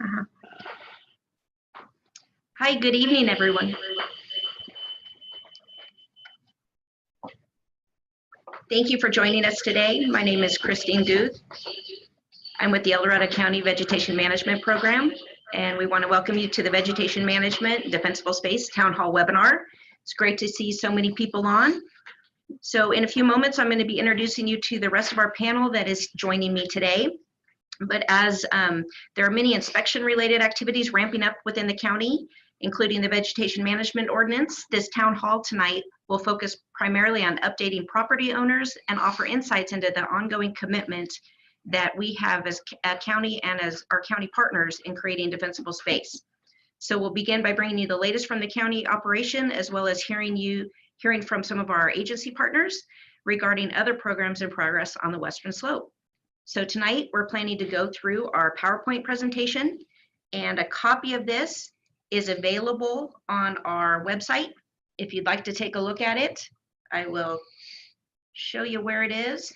Uh-huh. Hi, good evening, everyone. Thank you for joining us today. My name is Christine Guth. I'm with the El Dorado County Vegetation Management Program, and we want to welcome you to the Vegetation Management Defensible Space Town Hall webinar. It's great to see so many people on. So in a few moments, I'm going to be introducing you to the rest of our panel that is joining me today. But as there are many inspection-related activities ramping up within the county, including the Vegetation Management Ordinance, this town hall tonight will focus primarily on updating property owners and offer insights into the ongoing commitment that we have as a county and as our county partners in creating defensible space. So we'll begin by bringing you the latest from the county operation, as well as hearing from some of our agency partners regarding other programs in progress on the Western Slope. So tonight we're planning to go through our PowerPoint presentation, and a copy of this is available on our website. If you'd like to take a look at it, I will show you where it is.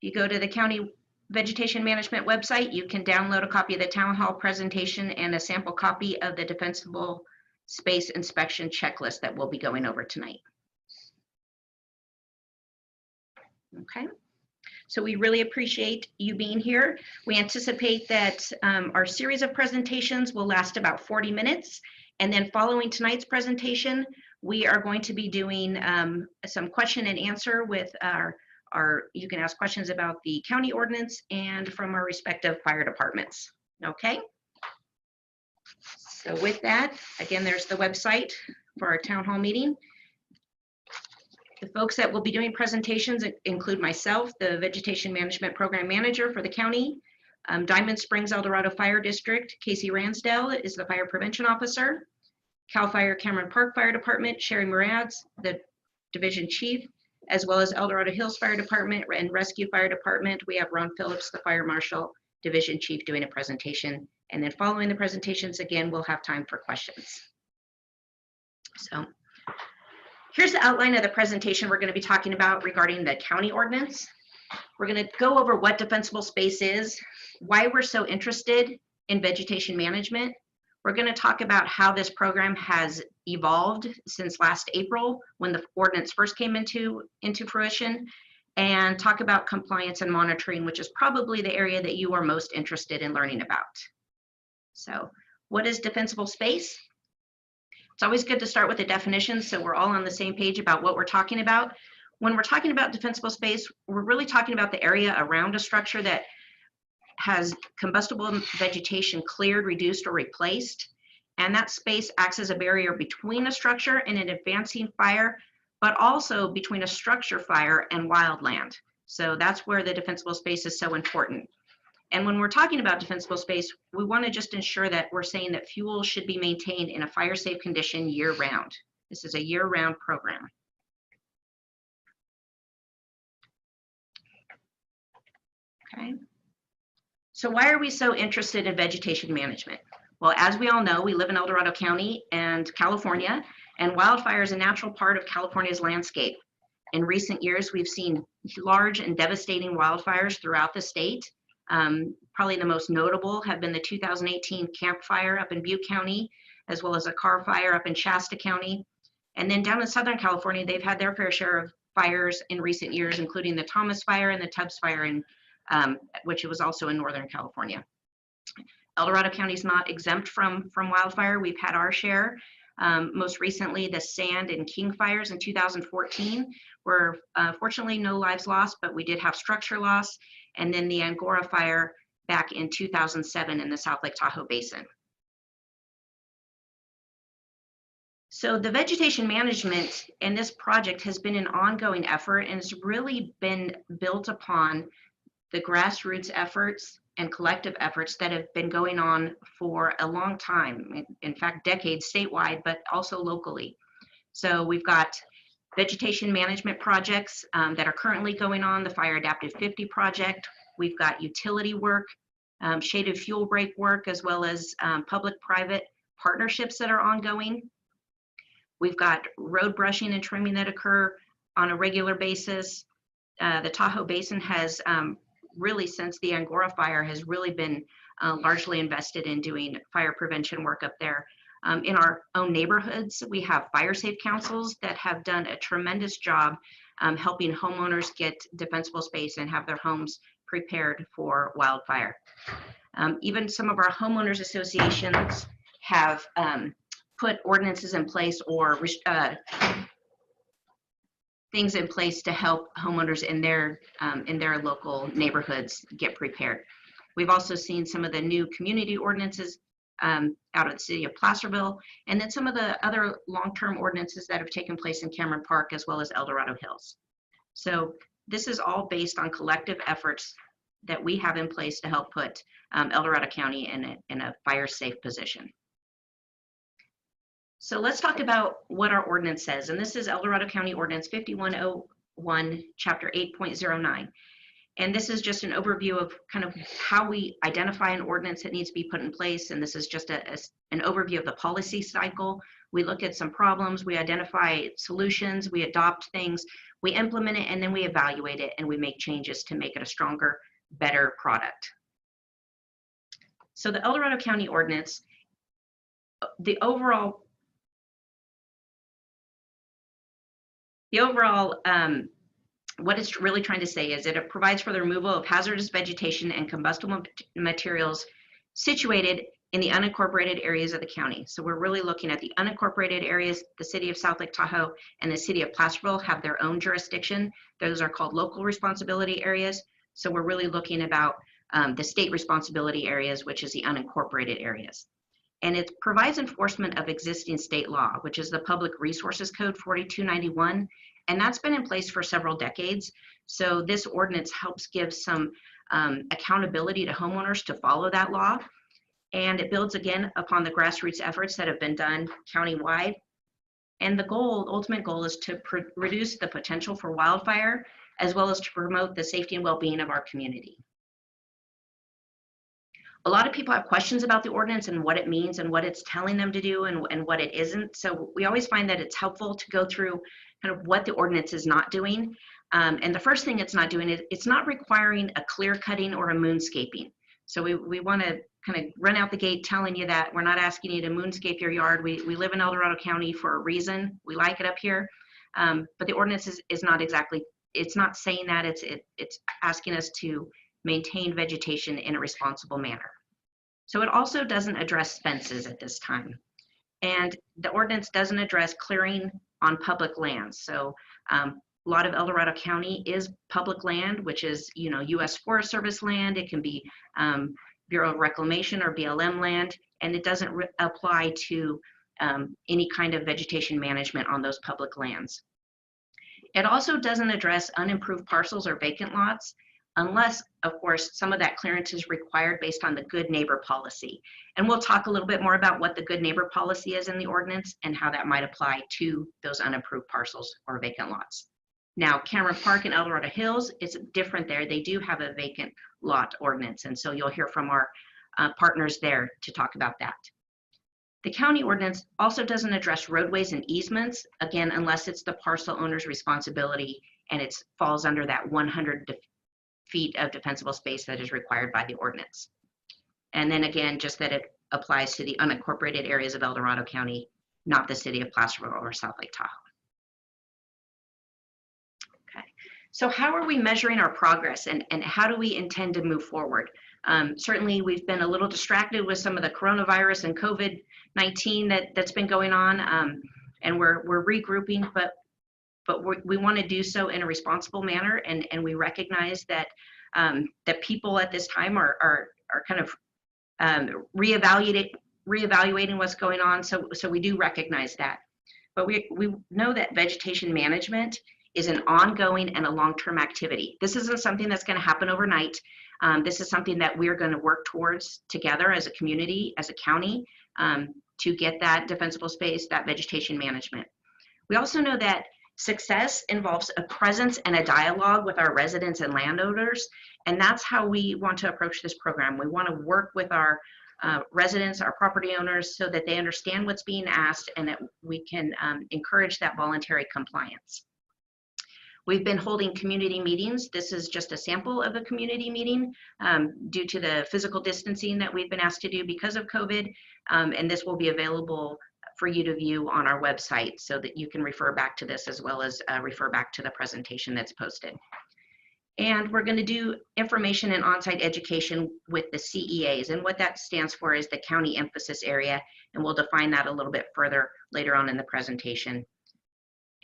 If you go to the County Vegetation Management website, you can download a copy of the Town Hall presentation and a sample copy of the Defensible Space Inspection Checklist that we'll be going over tonight. Okay. So we really appreciate you being here. We anticipate that our series of presentations will last about 40 minutes. And then following tonight's presentation, we are going to be doing some question and answer with you can ask questions about the county ordinance and from our respective fire departments. Okay. So with that, again, there's the website for our town hall meeting. The folks that will be doing presentations include myself, the Vegetation Management Program Manager for the county, Diamond Springs El Dorado Fire District, Casey Ransdell is the Fire Prevention Officer, CAL FIRE Cameron Park Fire Department, Sherry Murads, the Division Chief, as well as El Dorado Hills Fire Department and Rescue Fire Department. We have Ron Phillips, the Fire Marshal, Division Chief, doing a presentation. And then following the presentations, again, we'll have time for questions. So here's the outline of the presentation we're going to be talking about regarding the county ordinance. We're going to go over what defensible space is, why we're so interested in vegetation management. We're going to talk about how this program has evolved since last April when the ordinance first came into fruition, and talk about compliance and monitoring, which is probably the area that you are most interested in learning about. So what is defensible space? It's always good to start with a definition so we're all on the same page about what we're talking about. When we're talking about defensible space, we're really talking about the area around a structure that has combustible vegetation cleared, reduced, or replaced. And that space acts as a barrier between a structure and an advancing fire, but also between a structure fire and wildland. So that's where the defensible space is so important. And when we're talking about defensible space, we want to just ensure that we're saying that fuel should be maintained in a fire-safe condition year-round. This is a year-round program. Okay. So why are we so interested in vegetation management? Well, as we all know, we live in El Dorado County and California, and wildfire is a natural part of California's landscape. In recent years, we've seen large and devastating wildfires throughout the state. Probably the most notable have been the 2018 Camp Fire up in Butte County, as well as a Carr Fire up in Shasta County. And then down in Southern California, they've had their fair share of fires in recent years, including the Thomas Fire and the Tubbs Fire, which was also in Northern California. El Dorado County is not exempt from wildfire. We've had our share. Most recently, the Sand and King fires in 2014 were fortunately no lives lost, but we did have structure loss. And then the Angora Fire back in 2007 in the South Lake Tahoe Basin. So the vegetation management in this project has been an ongoing effort, and it's really been built upon the grassroots efforts and collective efforts that have been going on for a long time, in fact, decades statewide, but also locally. So we've got vegetation management projects that are currently going on, the Fire Adaptive 50 project. We've got utility work, shaded fuel break work, as well as public-private partnerships that are ongoing. We've got road brushing and trimming that occur on a regular basis. The Tahoe Basin has really, since the Angora Fire, has really been largely invested in doing fire prevention work up there. In our own neighborhoods, we have fire safe councils that have done a tremendous job helping homeowners get defensible space and have their homes prepared for wildfire. Even some of our homeowners associations have put ordinances in place or things in place to help homeowners in their local neighborhoods get prepared. We've also seen some of the new community ordinances out of the city of Placerville, and then some of the other long-term ordinances that have taken place in Cameron Park as well as El Dorado Hills. So this is all based on collective efforts that we have in place to help put El Dorado County in a fire-safe position. So let's talk about what our ordinance says, and this is El Dorado County Ordinance 5101, Chapter 8.09. And this is just an overview of kind of how we identify an ordinance that needs to be put in place, and this is just an overview of the policy cycle. We look at some problems, we identify solutions, we adopt things, we implement it, and then we evaluate it, and we make changes to make it a stronger, better product. So the El Dorado County Ordinance, the overall what it's really trying to say is that it provides for the removal of hazardous vegetation and combustible materials situated in the unincorporated areas of the county. So we're really looking at the unincorporated areas. The city of South Lake Tahoe and the city of Placerville have their own jurisdiction. Those are called local responsibility areas. So we're really looking about the state responsibility areas, which is the unincorporated areas. And it provides enforcement of existing state law, which is the Public Resources Code 4291. And that's been in place for several decades. So this ordinance helps give some accountability to homeowners to follow that law. And it builds again upon the grassroots efforts that have been done countywide. And the ultimate goal is to reduce the potential for wildfire, as well as to promote the safety and well-being of our community. A lot of people have questions about the ordinance and what it means and what it's telling them to do and what it isn't. So we always find that it's helpful to go through kind of what the ordinance is not doing. And the first thing it's not doing is it's not requiring a clear cutting or a moonscaping. So we want to kind of run out the gate telling you that we're not asking you to moonscape your yard. We live in El Dorado County for a reason. We like it up here. But the ordinance is not exactly, it's not saying that. It's asking us to maintain vegetation in a responsible manner. So it also doesn't address fences at this time. And the ordinance doesn't address clearing on public lands. So a lot of El Dorado County is public land, which is, U.S. Forest Service land. It can be Bureau of Reclamation or BLM land, and it doesn't apply to any kind of vegetation management on those public lands. It also doesn't address unimproved parcels or vacant lots, unless, of course, some of that clearance is required based on the good neighbor policy. And we'll talk a little bit more about what the good neighbor policy is in the ordinance and how that might apply to those unimproved parcels or vacant lots. Now, Cameron Park and El Dorado Hills is different there. They do have a vacant lot ordinance, and so you'll hear from our partners there to talk about that. The county ordinance also doesn't address roadways and easements, again, unless it's the parcel owner's responsibility and it falls under that 100 feet of defensible space that is required by the ordinance. And then again, just that it applies to the unincorporated areas of El Dorado County, not the city of Placerville or South Lake Tahoe. Okay, so how are we measuring our progress and how do we intend to move forward? Certainly we've been a little distracted with some of the coronavirus and COVID-19 that's been going on, and we're regrouping, but we want to do so in a responsible manner, and we recognize that that people at this time are kind of reevaluating what's going on. So we do recognize that, but we know that vegetation management is an ongoing and a long-term activity. This isn't something that's going to happen overnight. This is something that we're going to work towards together as a community, as a county, to get that defensible space, that vegetation management. We also know that success involves a presence and a dialogue with our residents and landowners, and that's how we want to approach this program. We want to work with our residents, our property owners, so that they understand what's being asked and that we can encourage that voluntary compliance. We've been holding community meetings. This is just a sample of a community meeting due to the physical distancing that we've been asked to do because of COVID. And this will be available for you to view on our website so that you can refer back to this as well as refer back to the presentation that's posted. And we're going to do information and on-site education with the CEAs. And what that stands for is the County Emphasis Area. And we'll define that a little bit further later on in the presentation.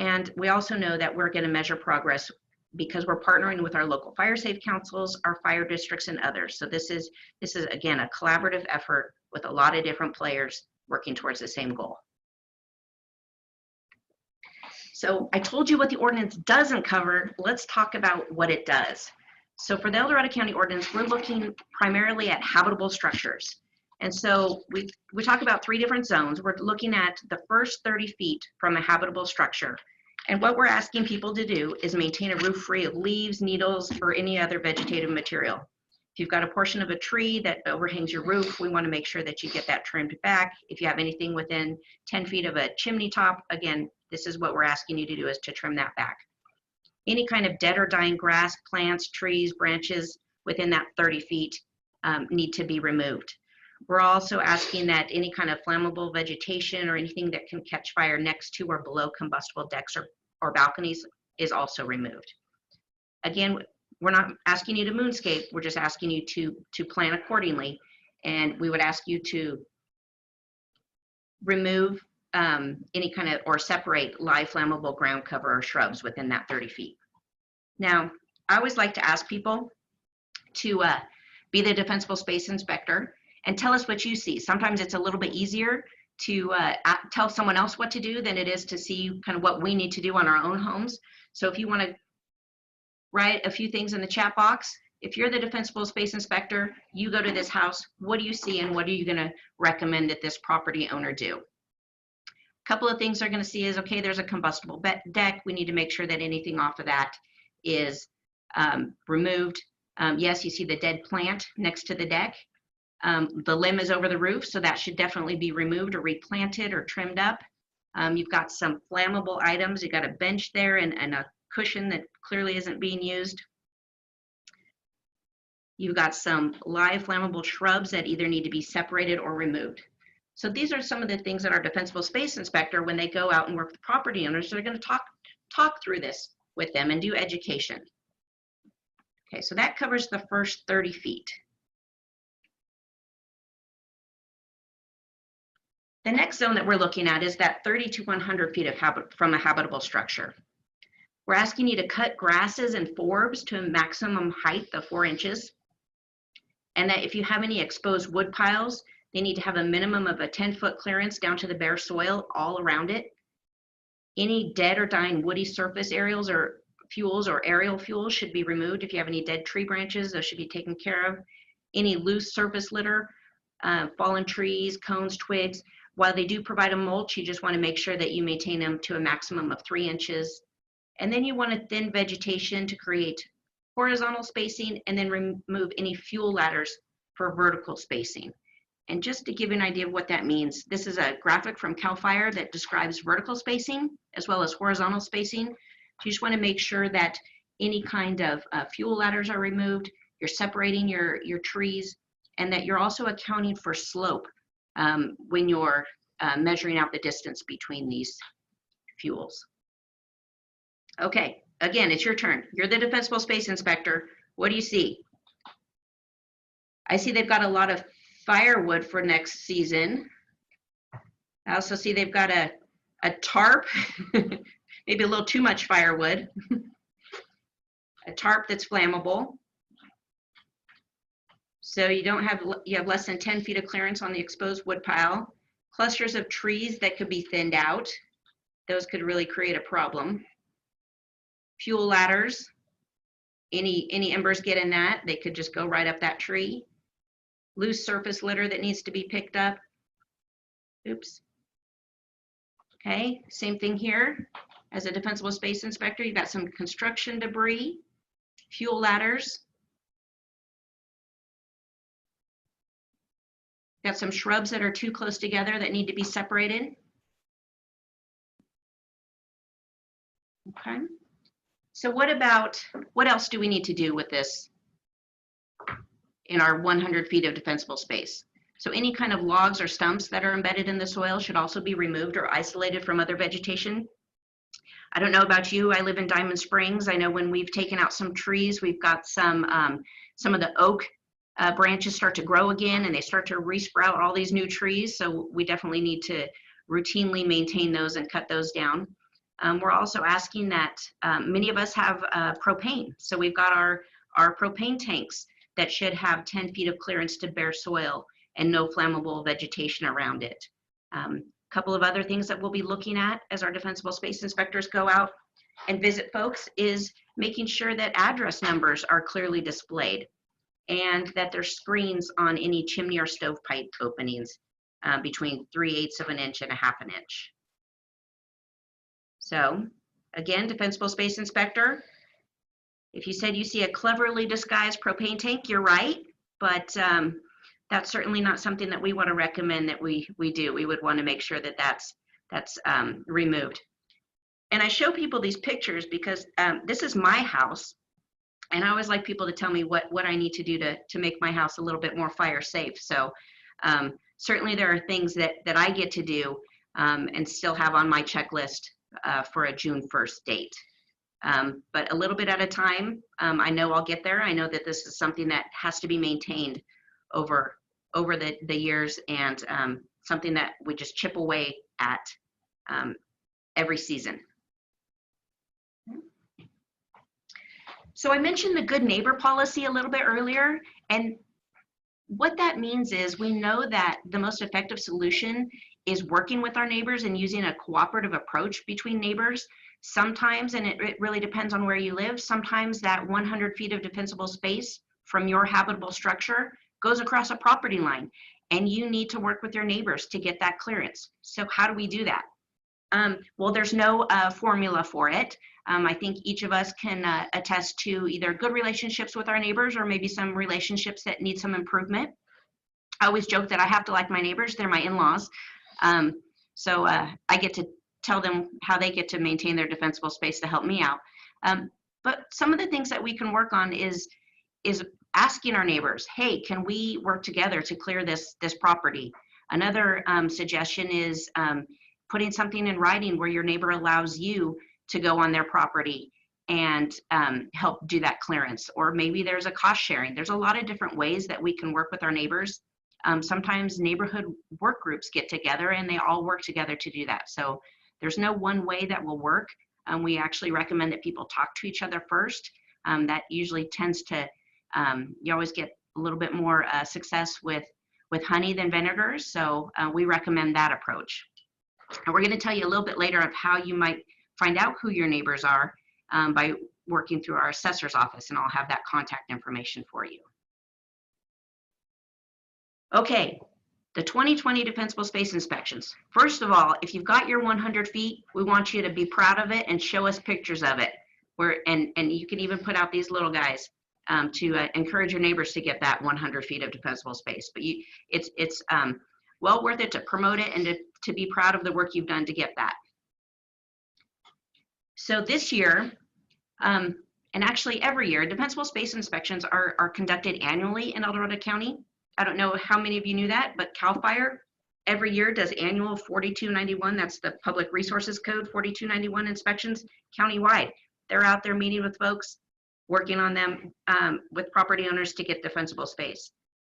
And we also know that we're going to measure progress because we're partnering with our local fire safe councils, our fire districts, and others. So this is again, a collaborative effort with a lot of different players working towards the same goal. So I told you what the ordinance doesn't cover. Let's talk about what it does. So for the El Dorado County ordinance, we're looking primarily at habitable structures. And so we talk about 3 different zones. We're looking at the first 30 feet from a habitable structure. And what we're asking people to do is maintain a roof free of leaves, needles, or any other vegetative material. If you've got a portion of a tree that overhangs your roof, we want to make sure that you get that trimmed back. If you have anything within 10 feet of a chimney top, again, this is what we're asking you to do, is to trim that back. Any kind of dead or dying grass, plants, trees, branches within that 30 feet need to be removed. We're also asking that any kind of flammable vegetation or anything that can catch fire next to or below combustible decks or balconies is also removed. Again, we're not asking you to moonscape, we're just asking you to plan accordingly. And we would ask you to remove any kind of, or separate live flammable ground cover or shrubs within that 30 feet. Now, I always like to ask people to be the defensible space inspector and tell us what you see. Sometimes it's a little bit easier to tell someone else what to do than it is to see kind of what we need to do on our own homes. So if you want to write a few things in the chat box, if you're the defensible space inspector, you go to this house, what do you see and what are you going to recommend that this property owner do? A couple of things they're going to see is, okay, there's a combustible deck. We need to make sure that anything off of that is removed. Yes, you see the dead plant next to the deck. The limb is over the roof, so that should definitely be removed or replanted or trimmed up. You've got some flammable items. You've got a bench there and a cushion that clearly isn't being used. You've got some live flammable shrubs that either need to be separated or removed. So these are some of the things that our defensible space inspector, when they go out and work with property owners, they're going to talk through this with them and do education. Okay, so that covers the first 30 feet. The next zone that we're looking at is that 30 to 100 feet from a habitable structure. We're asking you to cut grasses and forbs to a maximum height of 4 inches. And that if you have any exposed wood piles, they need to have a minimum of a 10-foot clearance down to the bare soil all around it. Any dead or dying woody surface aerials or fuels or aerial fuels should be removed. If you have any dead tree branches, those should be taken care of. Any loose surface litter, fallen trees, cones, twigs, while they do provide a mulch, you just want to make sure that you maintain them to a maximum of 3 inches. And then you want to thin vegetation to create horizontal spacing, and then remove any fuel ladders for vertical spacing. And just to give you an idea of what that means, this is a graphic from CAO Fire that describes vertical spacing as well as horizontal spacing. You just want to make sure that any kind of fuel ladders are removed, you're separating your trees, and that you're also accounting for slope when you're measuring out the distance between these fuels. Okay, again, it's your turn. You're the defensible space inspector. What do you see? I see they've got a lot of firewood for next season. I also see they've got a tarp, maybe a little too much firewood, a tarp that's flammable. So you have less than 10 feet of clearance on the exposed wood pile. Clusters of trees that could be thinned out. Those could really create a problem. Fuel ladders, any embers get in that, they could just go right up that tree. Loose surface litter that needs to be picked up. Oops. Okay, same thing here. As a defensible space inspector, you've got some construction debris, fuel ladders. Got some shrubs that are too close together that need to be separated. Okay. So what else do we need to do with this in our 100 feet of defensible space? So any kind of logs or stumps that are embedded in the soil should also be removed or isolated from other vegetation. I don't know about you, I live in Diamond Springs. I know when we've taken out some trees, we've got some of the oak branches start to grow again and they start to resprout all these new trees. So we definitely need to routinely maintain those and cut those down. We're also asking that many of us have propane. So we've got our propane tanks that should have 10 feet of clearance to bare soil and no flammable vegetation around it. Couple of other things that we'll be looking at as our defensible space inspectors go out and visit folks is making sure that address numbers are clearly displayed and that there's screens on any chimney or stovepipe openings between 3/8 of an inch and 1/2 inch. So again, defensible space inspector, if you said you see a cleverly disguised propane tank, you're right, but that's certainly not something that we want to recommend that we do. We would want to make sure that that's removed. And I show people these pictures because this is my house, and I always like people to tell me what I need to do to make my house a little bit more fire safe. So certainly there are things that I get to do and still have on my checklist for a June 1st date. But a little bit at a time, I know I'll get there. I know that this is something that has to be maintained over the years and something that we just chip away at every season. So I mentioned the good neighbor policy a little bit earlier, and what that means is we know that the most effective solution is working with our neighbors and using a cooperative approach between neighbors. Sometimes, and it really depends on where you live, sometimes that 100 feet of defensible space from your habitable structure goes across a property line, and you need to work with your neighbors to get that clearance. So how do we do that? Well, there's no formula for it. I think each of us can attest to either good relationships with our neighbors or maybe some relationships that need some improvement. I always joke that I have to like my neighbors. They're my in-laws. So I get to tell them how they get to maintain their defensible space to help me out. But some of the things that we can work on is asking our neighbors, hey, can we work together to clear this property? Another suggestion is putting something in writing where your neighbor allows you to go on their property and help do that clearance. Or maybe there's a cost sharing. There's a lot of different ways that we can work with our neighbors. Sometimes neighborhood work groups get together and they all work together to do that. So there's no one way that will work. We actually recommend that people talk to each other first. That usually tends to, you always get a little bit more success with honey than vinegars. So we recommend that approach. And we're going to tell you a little bit later of how you might find out who your neighbors are by working through our assessor's office, and I'll have that contact information for you. Okay, the 2020 defensible space inspections. First of all, if you've got your 100 feet, we want you to be proud of it and show us pictures of it. And you can even put out these little guys to encourage your neighbors to get that 100 feet of defensible space. But it's well worth it to promote it and to be proud of the work you've done to get that. So this year, and actually every year, defensible space inspections are conducted annually in El Dorado County. I don't know how many of you knew that, but CAO Fire every year does annual 4291, that's the Public Resources Code 4291 inspections countywide. They're out there meeting with folks, working on them with property owners to get defensible space.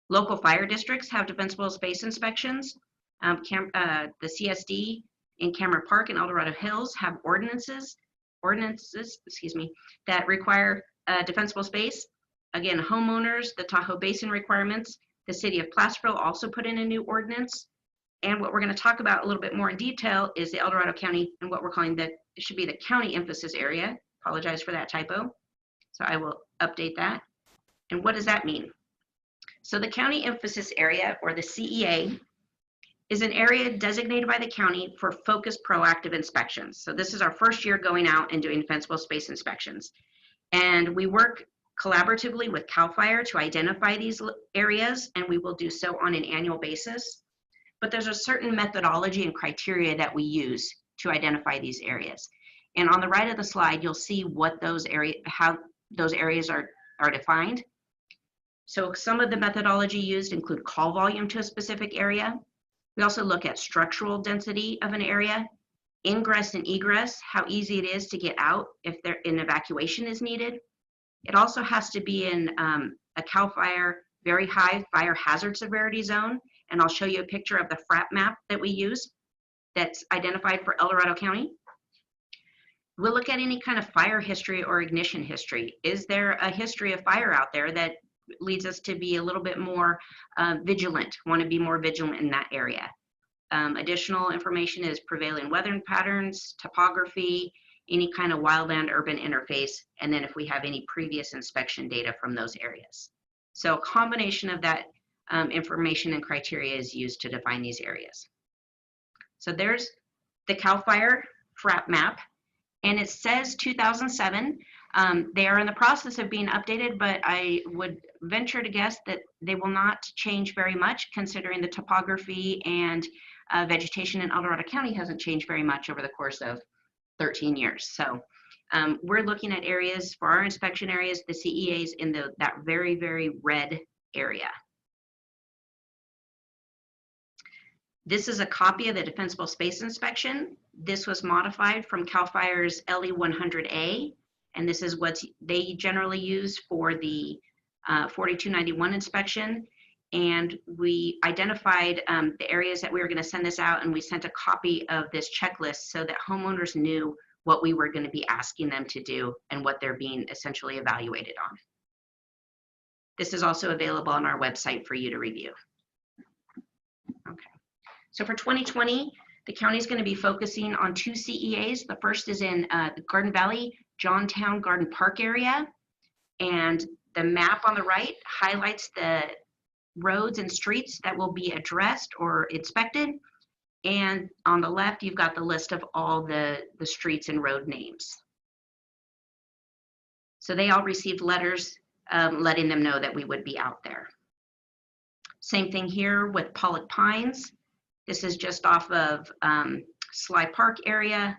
Local fire districts have defensible space inspections. The CSD in Cameron Park and El Dorado Hills have ordinances, that require defensible space. Again, homeowners, the Tahoe Basin requirements, the city of Placerville also put in a new ordinance. And what we're going to talk about a little bit more in detail is the El Dorado County and what we're calling it should be the county emphasis area. Apologize for that typo. So I will update that. And what does that mean? So the county emphasis area, or the CEA, is an area designated by the county for focused proactive inspections. So this is our first year going out and doing defensible space inspections. And we work collaboratively with CAO Fire to identify these areas, and we will do so on an annual basis. But there's a certain methodology and criteria that we use to identify these areas. And on the right of the slide, you'll see what those how those areas are defined. So some of the methodology used include call volume to a specific area. We also look at structural density of an area, ingress and egress, how easy it is to get out if an evacuation is needed. It also has to be in a CAO Fire very high fire hazard severity zone. And I'll show you a picture of the FRAP map that we use that's identified for El Dorado County. We'll look at any kind of fire history or ignition history. Is there a history of fire out there that leads us to be a little bit more vigilant, want to be more vigilant in that area? Additional information is prevailing weather patterns, topography, any kind of wildland urban interface, and then if we have any previous inspection data from those areas. So a combination of that information and criteria is used to define these areas. So there's the CAO Fire FRAP map, and it says 2007. They are in the process of being updated, but I would venture to guess that they will not change very much considering the topography and vegetation in El Dorado County hasn't changed very much over the course of 13 years. So we're looking at areas for our inspection areas, the CEAs in that very, very red area. This is a copy of the Defensible Space Inspection. This was modified from CAO Fire's LE100A, and this is what they generally use for the 4291 inspection. And we identified the areas that we were going to send this out, and we sent a copy of this checklist so that homeowners knew what we were going to be asking them to do and what they're being essentially evaluated on. This is also available on our website for you to review. Okay. So for 2020, the county is going to be focusing on 2 CEAs. The first is in the Garden Valley, Johntown Garden Park area. And the map on the right highlights the roads and streets that will be addressed or inspected. And on the left, you've got the list of all the streets and road names. So they all received letters letting them know that we would be out there. Same thing here with Pollock Pines. This is just off of Sly Park area.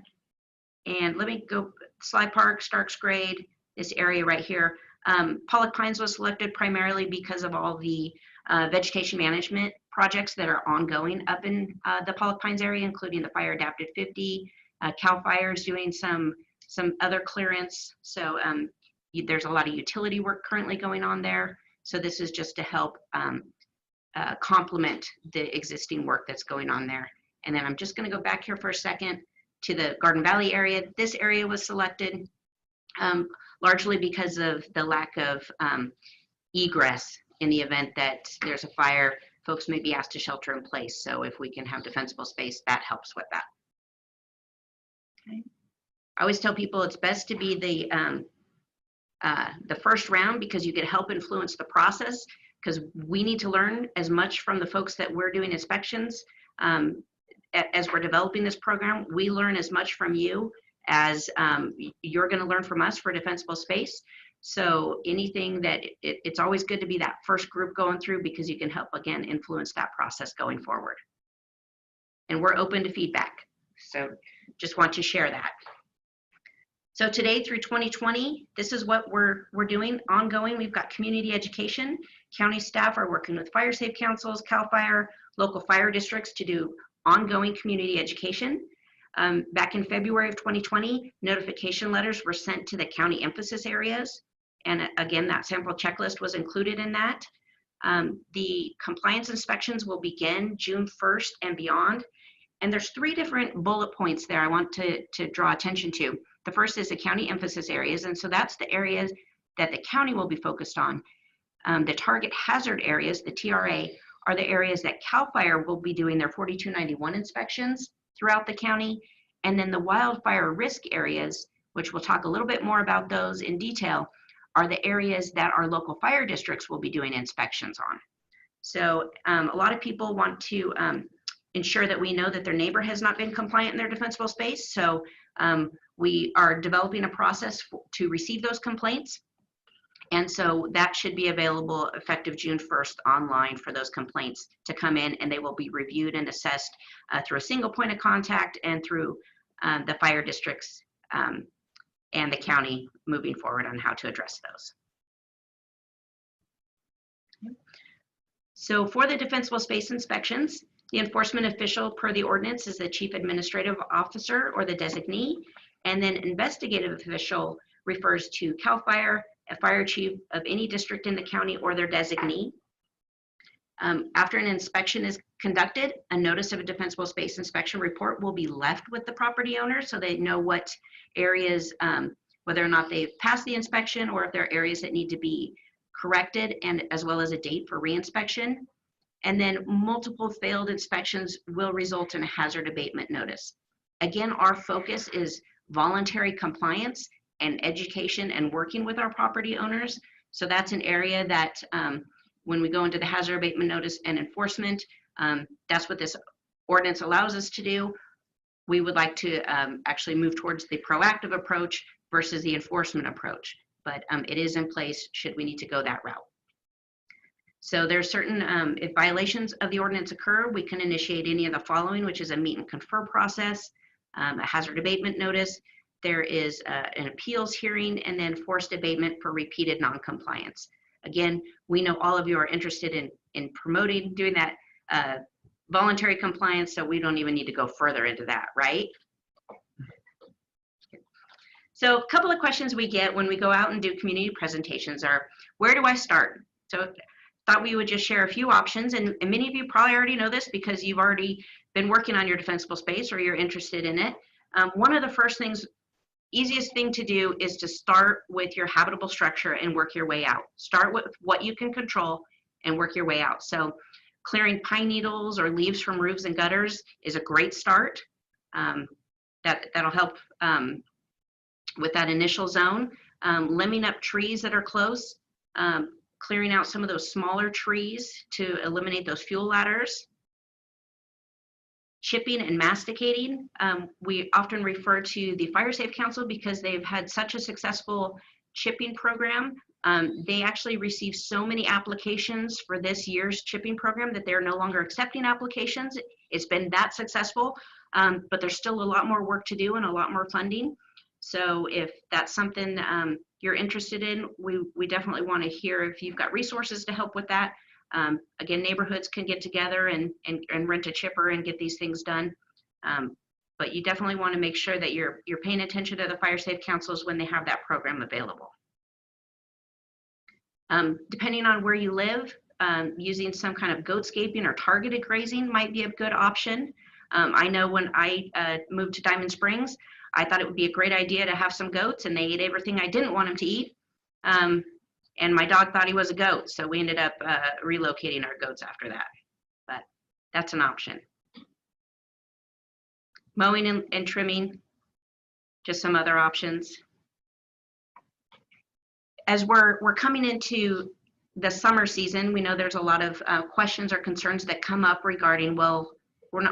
And let me go, Sly Park, Starks Grade, this area right here. Pollock Pines was selected primarily because of all the vegetation management projects that are ongoing up in the Pollock Pines area, including the Fire Adapted 50. CAO Fire is doing some other clearance. So there's a lot of utility work currently going on there. So this is just to help complement the existing work that's going on there. And then I'm just going to go back here for a second to the Garden Valley area. This area was selected largely because of the lack of egress in the event that there's a fire. Folks may be asked to shelter in place. So if we can have defensible space, that helps with that. Okay. I always tell people it's best to be the first round because you get help influence the process, because we need to learn as much from the folks that we're doing inspections. As we're developing this program, we learn as much from you as you're going to learn from us for defensible space. So anything that it's always good to be that first group going through, because you can help, again, influence that process going forward. And we're open to feedback. So just want to share that. So today through 2020, this is what we're doing ongoing. We've got community education. County staff are working with fire safe councils, CAO Fire, local fire districts to do ongoing community education. Back in February of 2020, notification letters were sent to the county emphasis areas. And again, that sample checklist was included in that. The compliance inspections will begin June 1st and beyond. And there's 3 different bullet points there I want to draw attention to. The first is the county emphasis areas. And so that's the areas that the county will be focused on. The target hazard areas, the TRA, are the areas that CAO Fire will be doing their 4291 inspections throughout the county. And then the wildfire risk areas, which we'll talk a little bit more about those in detail, are the areas that our local fire districts will be doing inspections on. So a lot of people want to ensure that we know that their neighbor has not been compliant in their defensible space. So we are developing a process to receive those complaints. And so that should be available effective June 1st online for those complaints to come in, and they will be reviewed and assessed through a single point of contact and through the fire district's and the county moving forward on how to address those. So for the defensible space inspections, the enforcement official per the ordinance is the chief administrative officer or the designee, and then investigative official refers to CAO Fire, a fire chief of any district in the county or their designee. After an inspection is conducted, a notice of a defensible space inspection report will be left with the property owner so they know what areas, whether or not they've passed the inspection or if there are areas that need to be corrected, and as well as a date for reinspection. And then multiple failed inspections will result in a hazard abatement notice. Again, our focus is voluntary compliance and education and working with our property owners. So that's an area that when we go into the hazard abatement notice and enforcement, that's what this ordinance allows us to do. We would like to actually move towards the proactive approach versus the enforcement approach, but it is in place should we need to go that route. So there's certain, if violations of the ordinance occur, we can initiate any of the following, which is a meet and confer process, a hazard abatement notice, there is an appeals hearing, and then forced abatement for repeated non-compliance. Again, we know all of you are interested in promoting, doing that voluntary compliance, so we don't even need to go further into that, right? So a couple of questions we get when we go out and do community presentations are, where do I start? So thought we would just share a few options, and many of you probably already know this because you've already been working on your defensible space or you're interested in it. One of the first things, easiest thing to do is to start with your habitable structure and work your way out. Start with what you can control and work your way out. So clearing pine needles or leaves from roofs and gutters is a great start. That'll help with that initial zone. Limbing up trees that are close, clearing out some of those smaller trees to eliminate those fuel ladders. Chipping and masticating. We often refer to the Fire Safe Council because they've had such a successful chipping program. They actually received so many applications for this year's chipping program that they're no longer accepting applications. It's been that successful, but there's still a lot more work to do and a lot more funding. So if that's something you're interested in, we definitely want to hear if you've got resources to help with that. Again, neighborhoods can get together and rent a chipper and get these things done. But you definitely want to make sure that you're paying attention to the Fire Safe Councils when they have that program available. Depending on where you live, using some kind of goatscaping or targeted grazing might be a good option. I know when I moved to Diamond Springs, I thought it would be a great idea to have some goats, and they ate everything I didn't want them to eat. And my dog thought he was a goat, so we ended up relocating our goats after that. But that's an option. Mowing and trimming, just some other options. As we're coming into the summer season, we know there's a lot of questions or concerns that come up regarding, well, we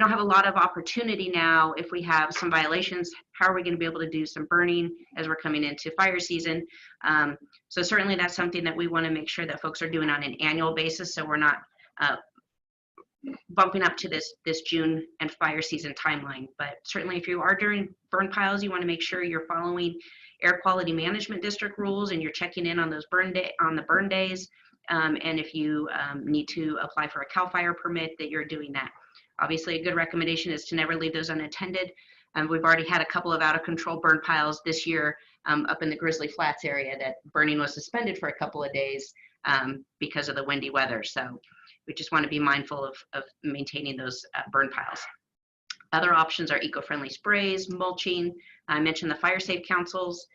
don't have a lot of opportunity now. If we have some violations, how are we going to be able to do some burning as we're coming into fire season? So certainly that's something that we want to make sure that folks are doing on an annual basis, so we're not bumping up to this June and fire season timeline. But certainly if you are during burn piles, you want to make sure you're following air quality management district rules and you're checking in on those burn days. And if you need to apply for a CAL FIRE permit, that you're doing that. Obviously, a good recommendation is to never leave those unattended. We've already had a couple of out of control burn piles this year up in the Grizzly Flats area that burning was suspended for a couple of days because of the windy weather. So we just want to be mindful of maintaining those burn piles. Other options are eco-friendly sprays, mulching. I mentioned the Fire Safe Councils,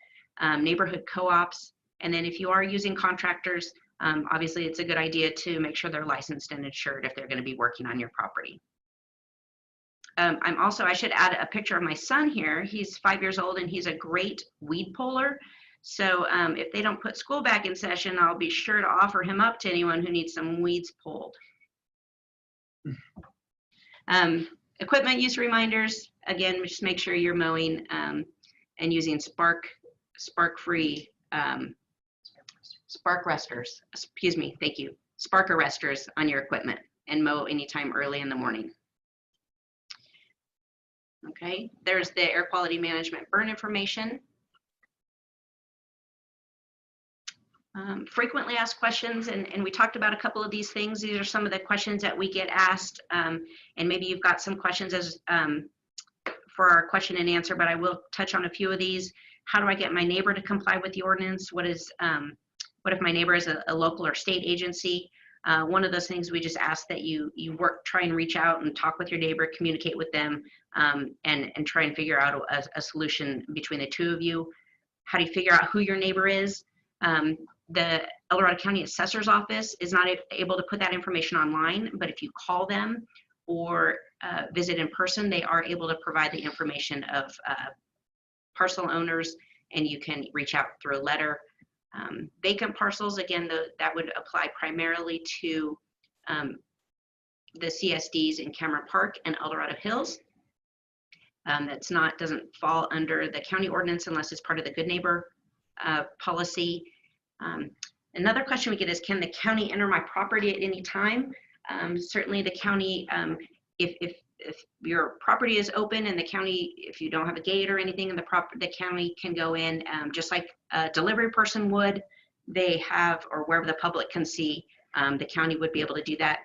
neighborhood co-ops, and then if you are using contractors, obviously it's a good idea to make sure they're licensed and insured if they're going to be working on your property. I should add a picture of my son here. He's 5 years old and he's a great weed puller. So if they don't put school back in session, I'll be sure to offer him up to anyone who needs some weeds pulled. Equipment use reminders, again, just make sure you're mowing and using spark-free spark arresters, excuse me, thank you, spark arresters on your equipment, and mow anytime early in the morning. Okay, there's the air quality management burn information. Frequently asked questions, and we talked about a couple of these things. These are some of the questions that we get asked, and maybe you've got some questions as for our question and answer, but I will touch on a few of these. How do I get my neighbor to comply with the ordinance? What if my neighbor is a local or state agency? One of those things we just ask that you try and reach out and talk with your neighbor, communicate with them, and try and figure out a solution between the two of you. How do you figure out who your neighbor is? The El Dorado County Assessor's Office is not able to put that information online, but if you call them or visit in person, they are able to provide the information of parcel owners, and you can reach out through a letter. Vacant parcels, again, that would apply primarily to the CSDs in Cameron Park and El Dorado Hills. Doesn't fall under the county ordinance unless it's part of the Good Neighbor policy. Another question we get is, can the county enter my property at any time? Certainly the county, if your property is open and the county, if you don't have a gate or anything in the county can go in, just like a delivery person would, they have, or wherever the public can see, the county would be able to do that.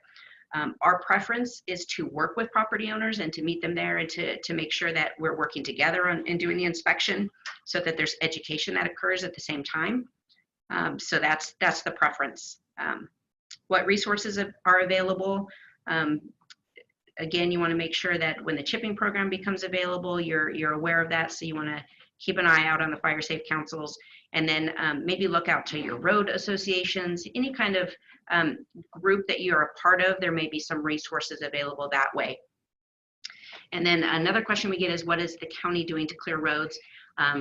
Our preference is to work with property owners and to meet them there and to make sure that we're working together in doing the inspection so that there's education that occurs at the same time. So that's the preference. What resources are available? Again, you want to make sure that when the chipping program becomes available, you're aware of that. So you want to keep an eye out on the fire safe councils, and then maybe look out to your road associations, any kind of group that you're a part of. There may be some resources available that way. And then another question we get is, what is the county doing to clear roads?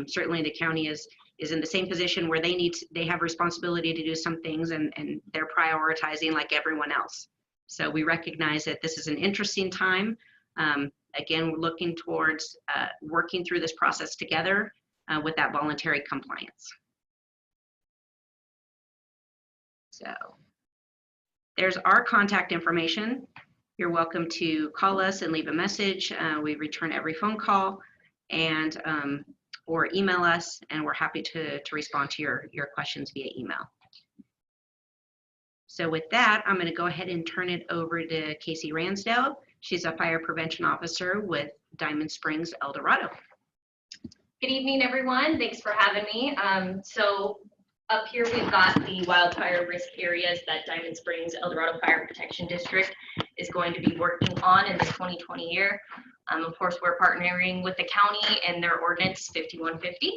Certainly the county is in the same position where they have responsibility to do some things, and they're prioritizing like everyone else. So we recognize that this is an interesting time. Again, we're looking towards working through this process together with that voluntary compliance. So there's our contact information. You're welcome to call us and leave a message. We return every phone call, and or email us, and we're happy to respond to your questions via email. So with that, I'm going to go ahead and turn it over to Casey Ransdale. She's a fire prevention officer with Diamond Springs, El Dorado. Good evening, everyone. Thanks for having me. So up here we've got the wildfire risk areas that Diamond Springs El Dorado Fire Protection District is going to be working on in the 2020 year. Of course, we're partnering with the county and their ordinance 5150.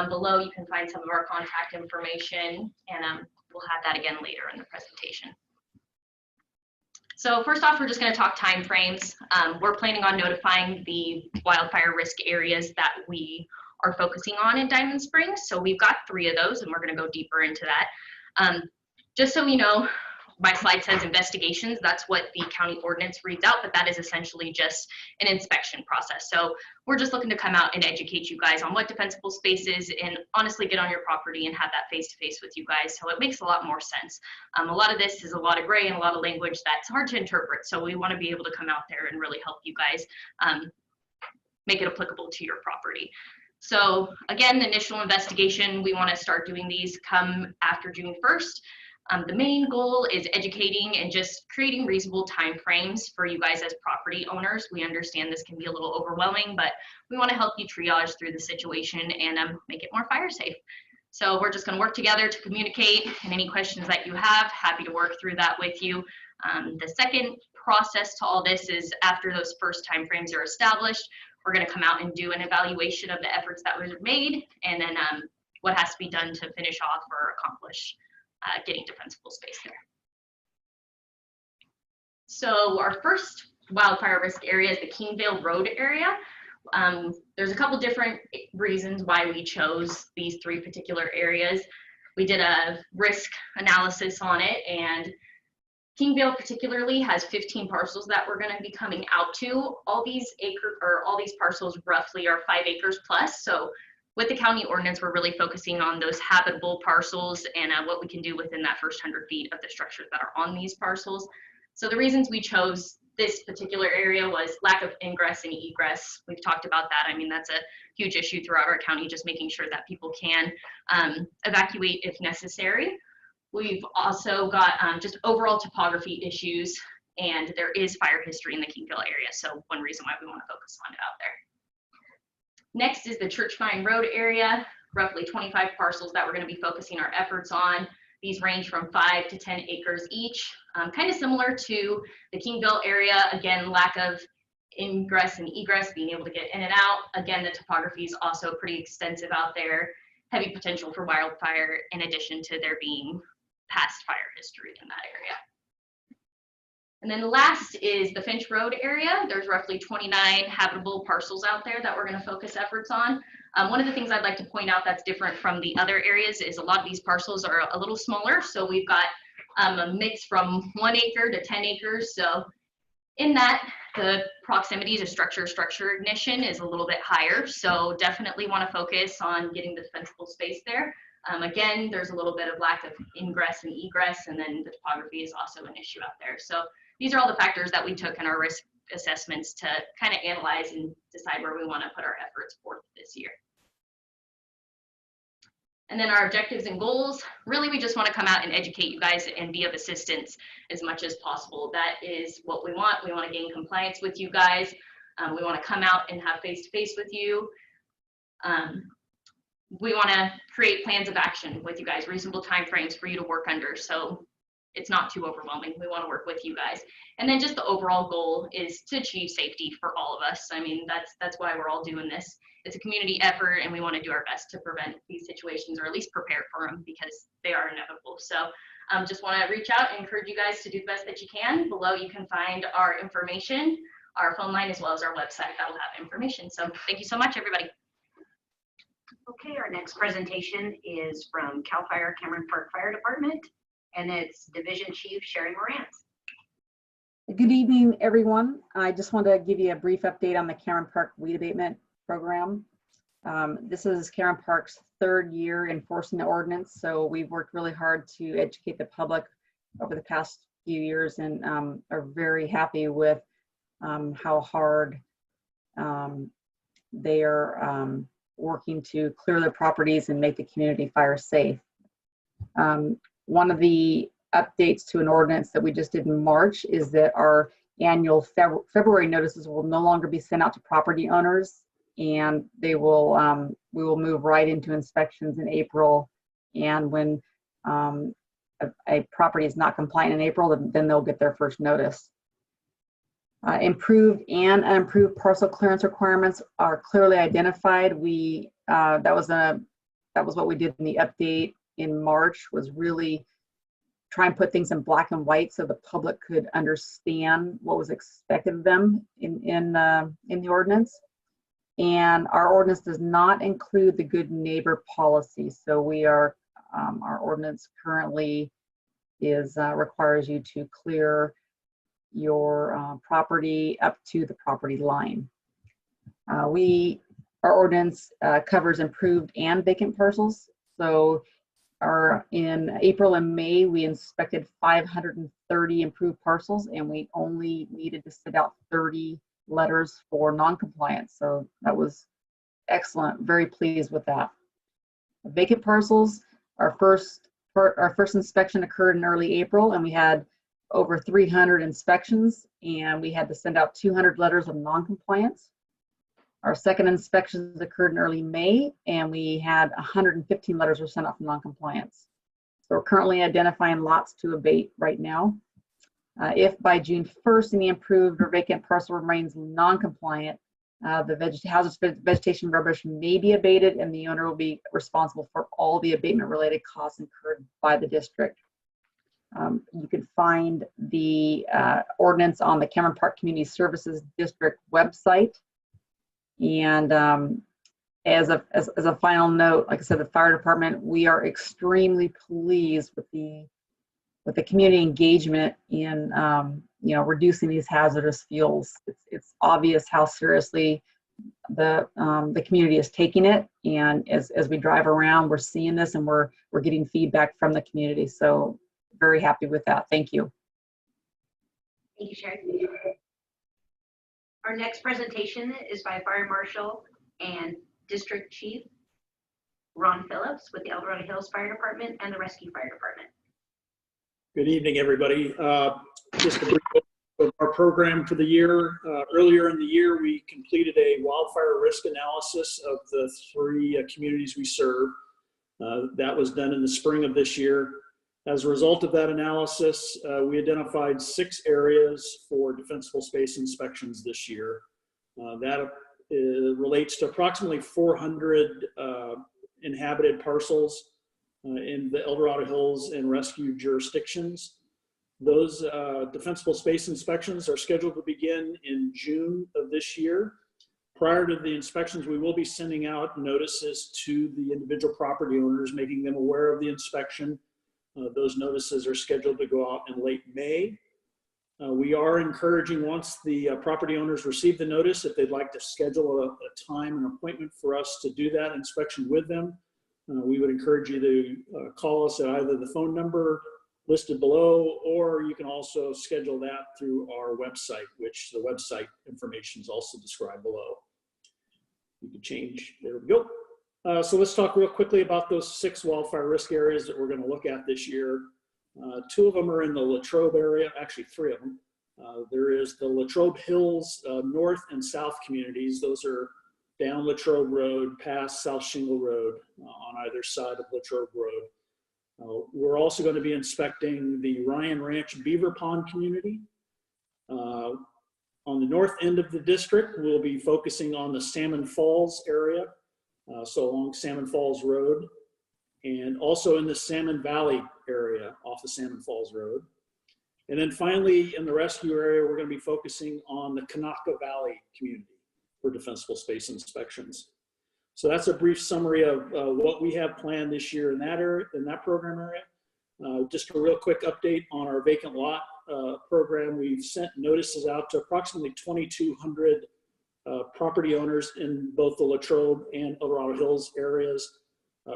Below you can find some of our contact information, and we'll have that again later in the presentation. So first off, we're just going to talk time frames. We're planning on notifying the wildfire risk areas that we are focusing on in Diamond Springs. So we've got 3 of those, and we're going to go deeper into that. Just so we know, my slide says investigations. That's what the county ordinance reads out, but that is essentially just an inspection process. So we're just looking to come out and educate you guys on what defensible space is, and honestly get on your property and have that face-to-face with you guys. So it makes a lot more sense. A lot of this is a lot of gray and a lot of language that's hard to interpret. So we want to be able to come out there and really help you guys make it applicable to your property. So again, the initial investigation, we want to start doing these come after June 1st. The main goal is educating and just creating reasonable time frames for you guys as property owners. We understand this can be a little overwhelming, but we want to help you triage through the situation and make it more fire safe. So we're just going to work together to communicate, and any questions that you have, happy to work through that with you. The second process to all this is, after those first time frames are established, we're going to come out and do an evaluation of the efforts that were made, and then what has to be done to finish off or accomplish getting defensible space there. So our first wildfire risk area is the Kingvale Road area. There's a couple different reasons why we chose these 3 particular areas. We did a risk analysis on it, and Kingvale particularly has 15 parcels that we're going to be coming out to. All these parcels roughly are 5 acres plus. So with the county ordinance, we're really focusing on those habitable parcels and what we can do within that first 100 feet of the structures that are on these parcels. So the reasons we chose this particular area was lack of ingress and egress. We've talked about that. I mean, that's a huge issue throughout our county, just making sure that people can evacuate if necessary. We've also got just overall topography issues, and there is fire history in the Kingville area, so one reason why we want to focus on it out there. Next is the Churchvine Road area, roughly 25 parcels that we're going to be focusing our efforts on. These range from 5 to 10 acres each, kind of similar to the Kingville area. Again, lack of ingress and egress, being able to get in and out. Again, the topography is also pretty extensive out there. Heavy potential for wildfire, in addition to there being past fire history in that area. And then last is the Finch Road area. There's roughly 29 habitable parcels out there that we're going to focus efforts on. One of the things I'd like to point out that's different from the other areas is a lot of these parcels are a little smaller. So we've got a mix from 1 acre to 10 acres. So in that, the proximity to structure ignition is a little bit higher. So definitely want to focus on getting the defensible space there. Again, there's a little bit of lack of ingress and egress, and then the topography is also an issue out there. So these are all the factors that we took in our risk assessments to kind of analyze and decide where we want to put our efforts forth this year. And then our objectives and goals, really we just want to come out and educate you guys and be of assistance as much as possible. That is what we want. We want to gain compliance with you guys. We want to come out and have face-to-face with you. We want to create plans of action with you guys, reasonable timeframes for you to work under, so it's not too overwhelming. We want to work with you guys. And then just the overall goal is to achieve safety for all of us. I mean, that's why we're all doing this. It's a community effort, and we want to do our best to prevent these situations, or at least prepare for them, because they are inevitable. So just want to reach out and encourage you guys to do the best that you can. Below you can find our information, our phone line, as well as our website that will have information. So thank you so much, everybody. Okay, our next presentation is from CAL FIRE Cameron Park Fire Department, and it's Division Chief Sherry Morantz. Good evening, everyone. I just want to give you a brief update on the Cameron Park Weed Abatement Program. This is Cameron Park's 3rd year enforcing the ordinance, so we've worked really hard to educate the public over the past few years, and are very happy with how hard they are working to clear their properties and make the community fire safe. One of the updates to an ordinance that we just did in March is that our annual February notices will no longer be sent out to property owners, and they will we will move right into inspections in April. And when a property is not compliant in April, then they'll get their first notice. Improved and unimproved parcel clearance requirements are clearly identified. That was what we did in the update in March, was really try and put things in black and white so the public could understand what was expected of them in the ordinance. And our ordinance does not include the good neighbor policy. So we are our ordinance currently is requires you to clear your property up to the property line. Our ordinance covers improved and vacant parcels. So in April and May, we inspected 530 improved parcels, and we only needed to send out 30 letters for non-compliance. So that was excellent. Very pleased with that. Vacant parcels, our first inspection occurred in early April, and we had over 300 inspections, and we had to send out 200 letters of non-compliance. Our second inspections occurred in early May, and we had 115 letters were sent out for non-compliance. So we're currently identifying lots to abate right now. If by June 1st any improved or vacant parcel remains non-compliant, the hazardous vegetation rubbish may be abated, and the owner will be responsible for all the abatement-related costs incurred by the district. You can find the ordinance on the Cameron Park Community Services District website. And as a final note, like I said, the fire department, we are extremely pleased with the community engagement in reducing these hazardous fuels. It's obvious how seriously the community is taking it, and as we drive around, we're seeing this, and we're getting feedback from the community. So very happy with that. Thank you. Thank you, Sherry. Our next presentation is by Fire Marshal and District Chief Ron Phillips with the El Dorado Hills Fire Department and the Rescue Fire Department. Good evening, everybody. Just a brief overview of our program for the year. Earlier in the year, we completed a wildfire risk analysis of the 3 communities we serve. That was done in the spring of this year. As a result of that analysis, we identified 6 areas for defensible space inspections this year. That relates to approximately 400 inhabited parcels in the El Dorado Hills and rescue jurisdictions. Those defensible space inspections are scheduled to begin in June of this year. Prior to the inspections, we will be sending out notices to the individual property owners, making them aware of the inspection. Those notices are scheduled to go out in late May. We are encouraging, once the property owners receive the notice, if they'd like to schedule a time and appointment for us to do that inspection with them, we would encourage you to call us at either the phone number listed below, or you can also schedule that through our website, which the website information is also described below. You can change, there we go. So let's talk real quickly about those 6 wildfire risk areas that we're going to look at this year. 2 of them are in the Latrobe area, actually 3 of them. There is the Latrobe Hills north and south communities. Those are down Latrobe Road, past South Shingle Road, on either side of Latrobe Road. We're also going to be inspecting the Ryan Ranch Beaver Pond community. On the north end of the district, we'll be focusing on the Salmon Falls area, so along Salmon Falls Road, and also in the Salmon Valley area off of Salmon Falls Road. And then finally, in the rescue area, we're going to be focusing on the Kanaka Valley community for defensible space inspections. So that's a brief summary of what we have planned this year in that area, in that program area. Just a real quick update on our vacant lot program. We've sent notices out to approximately 2,200 property owners in both the Latrobe and El Dorado Hills areas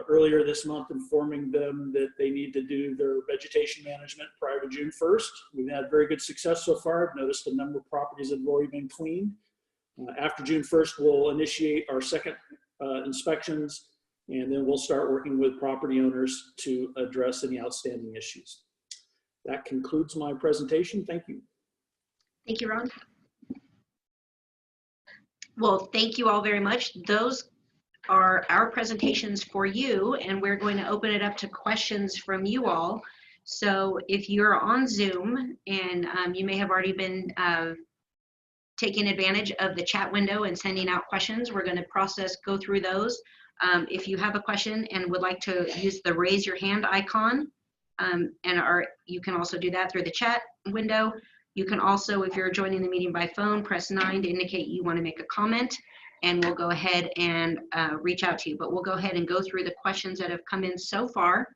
earlier this month, informing them that they need to do their vegetation management prior to June 1st. We've had very good success so far. I've noticed a number of properties have already been cleaned. After June 1st, we'll initiate our second inspections, and then we'll start working with property owners to address any outstanding issues. That concludes my presentation. Thank you. Thank you, Ron. Well, thank you all very much. Those are our presentations for you, and we're going to open it up to questions from you all. So if you're on Zoom, and you may have already been taking advantage of the chat window and sending out questions, we're going to go through those. If you have a question and would like to use the raise your hand icon, you can also do that through the chat window. You can also, if you're joining the meeting by phone, press 9 to indicate you want to make a comment, and we'll go ahead and reach out to you. But we'll go ahead and go through the questions that have come in so far.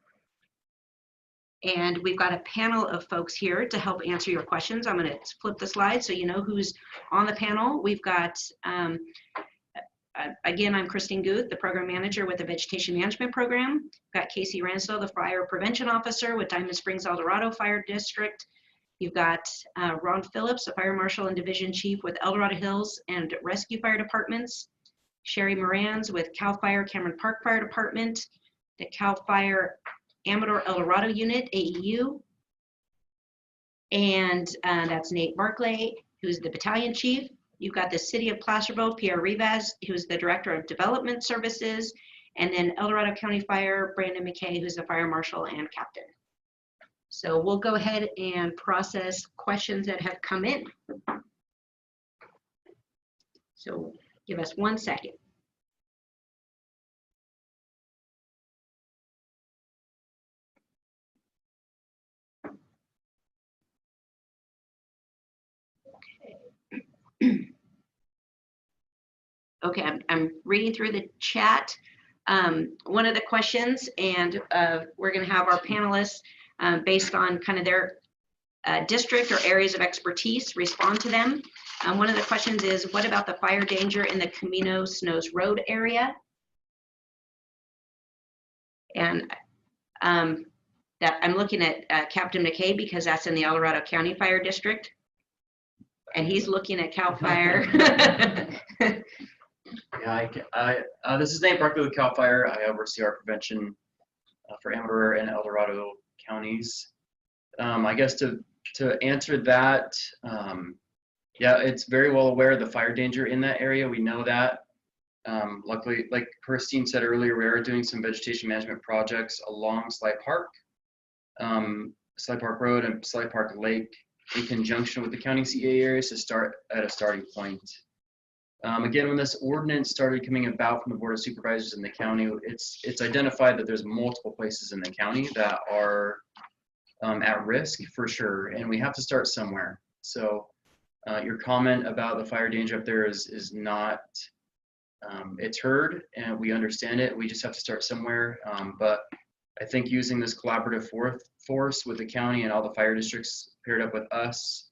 And we've got a panel of folks here to help answer your questions. I'm going to flip the slide so you know who's on the panel. We've got, again, I'm Christine Guth, the program manager with the Vegetation Management Program. We've got Casey Ransdell, the Fire Prevention Officer with Diamond Springs, El Dorado Fire District. You've got Ron Phillips, a Fire Marshal and Division Chief with El Dorado Hills and Rescue Fire Departments. Sherry Morans with CAO Fire Cameron Park Fire Department. The CAO Fire Amador El Dorado Unit, AEU. And that's Nate Barclay, who's the Battalion Chief. You've got the City of Placerville, Pierre Rivas, who's the Director of Development Services. And then El Dorado County Fire, Brandon McKay, who's the Fire Marshal and Captain. So we'll go ahead and process questions that have come in. So give us 1 second. Okay, I'm reading through the chat. One of the questions, and we're going to have our panelists, based on kind of their district or areas of expertise, respond to them. One of the questions is, what about the fire danger in the Camino Snows Road area? And that I'm looking at Captain McKay, because that's in the El Dorado County Fire District. And he's looking at CAO Fire. Yeah, this is Nate Barkley with CAO Fire. I oversee our prevention for Amador and El Dorado counties. I guess to answer that, yeah, it's very well aware of the fire danger in that area. We know that. Luckily, like Christine said earlier, we are doing some vegetation management projects along Sly Park Road and Sly Park Lake in conjunction with the county CA areas to start at a starting point. Again, when this ordinance started coming about from the Board of Supervisors in the county, it's identified that there's multiple places in the county that are at risk for sure, and we have to start somewhere. So your comment about the fire danger up there is not, it's heard and we understand it. We just have to start somewhere. But I think using this collaborative force with the county and all the fire districts paired up with us,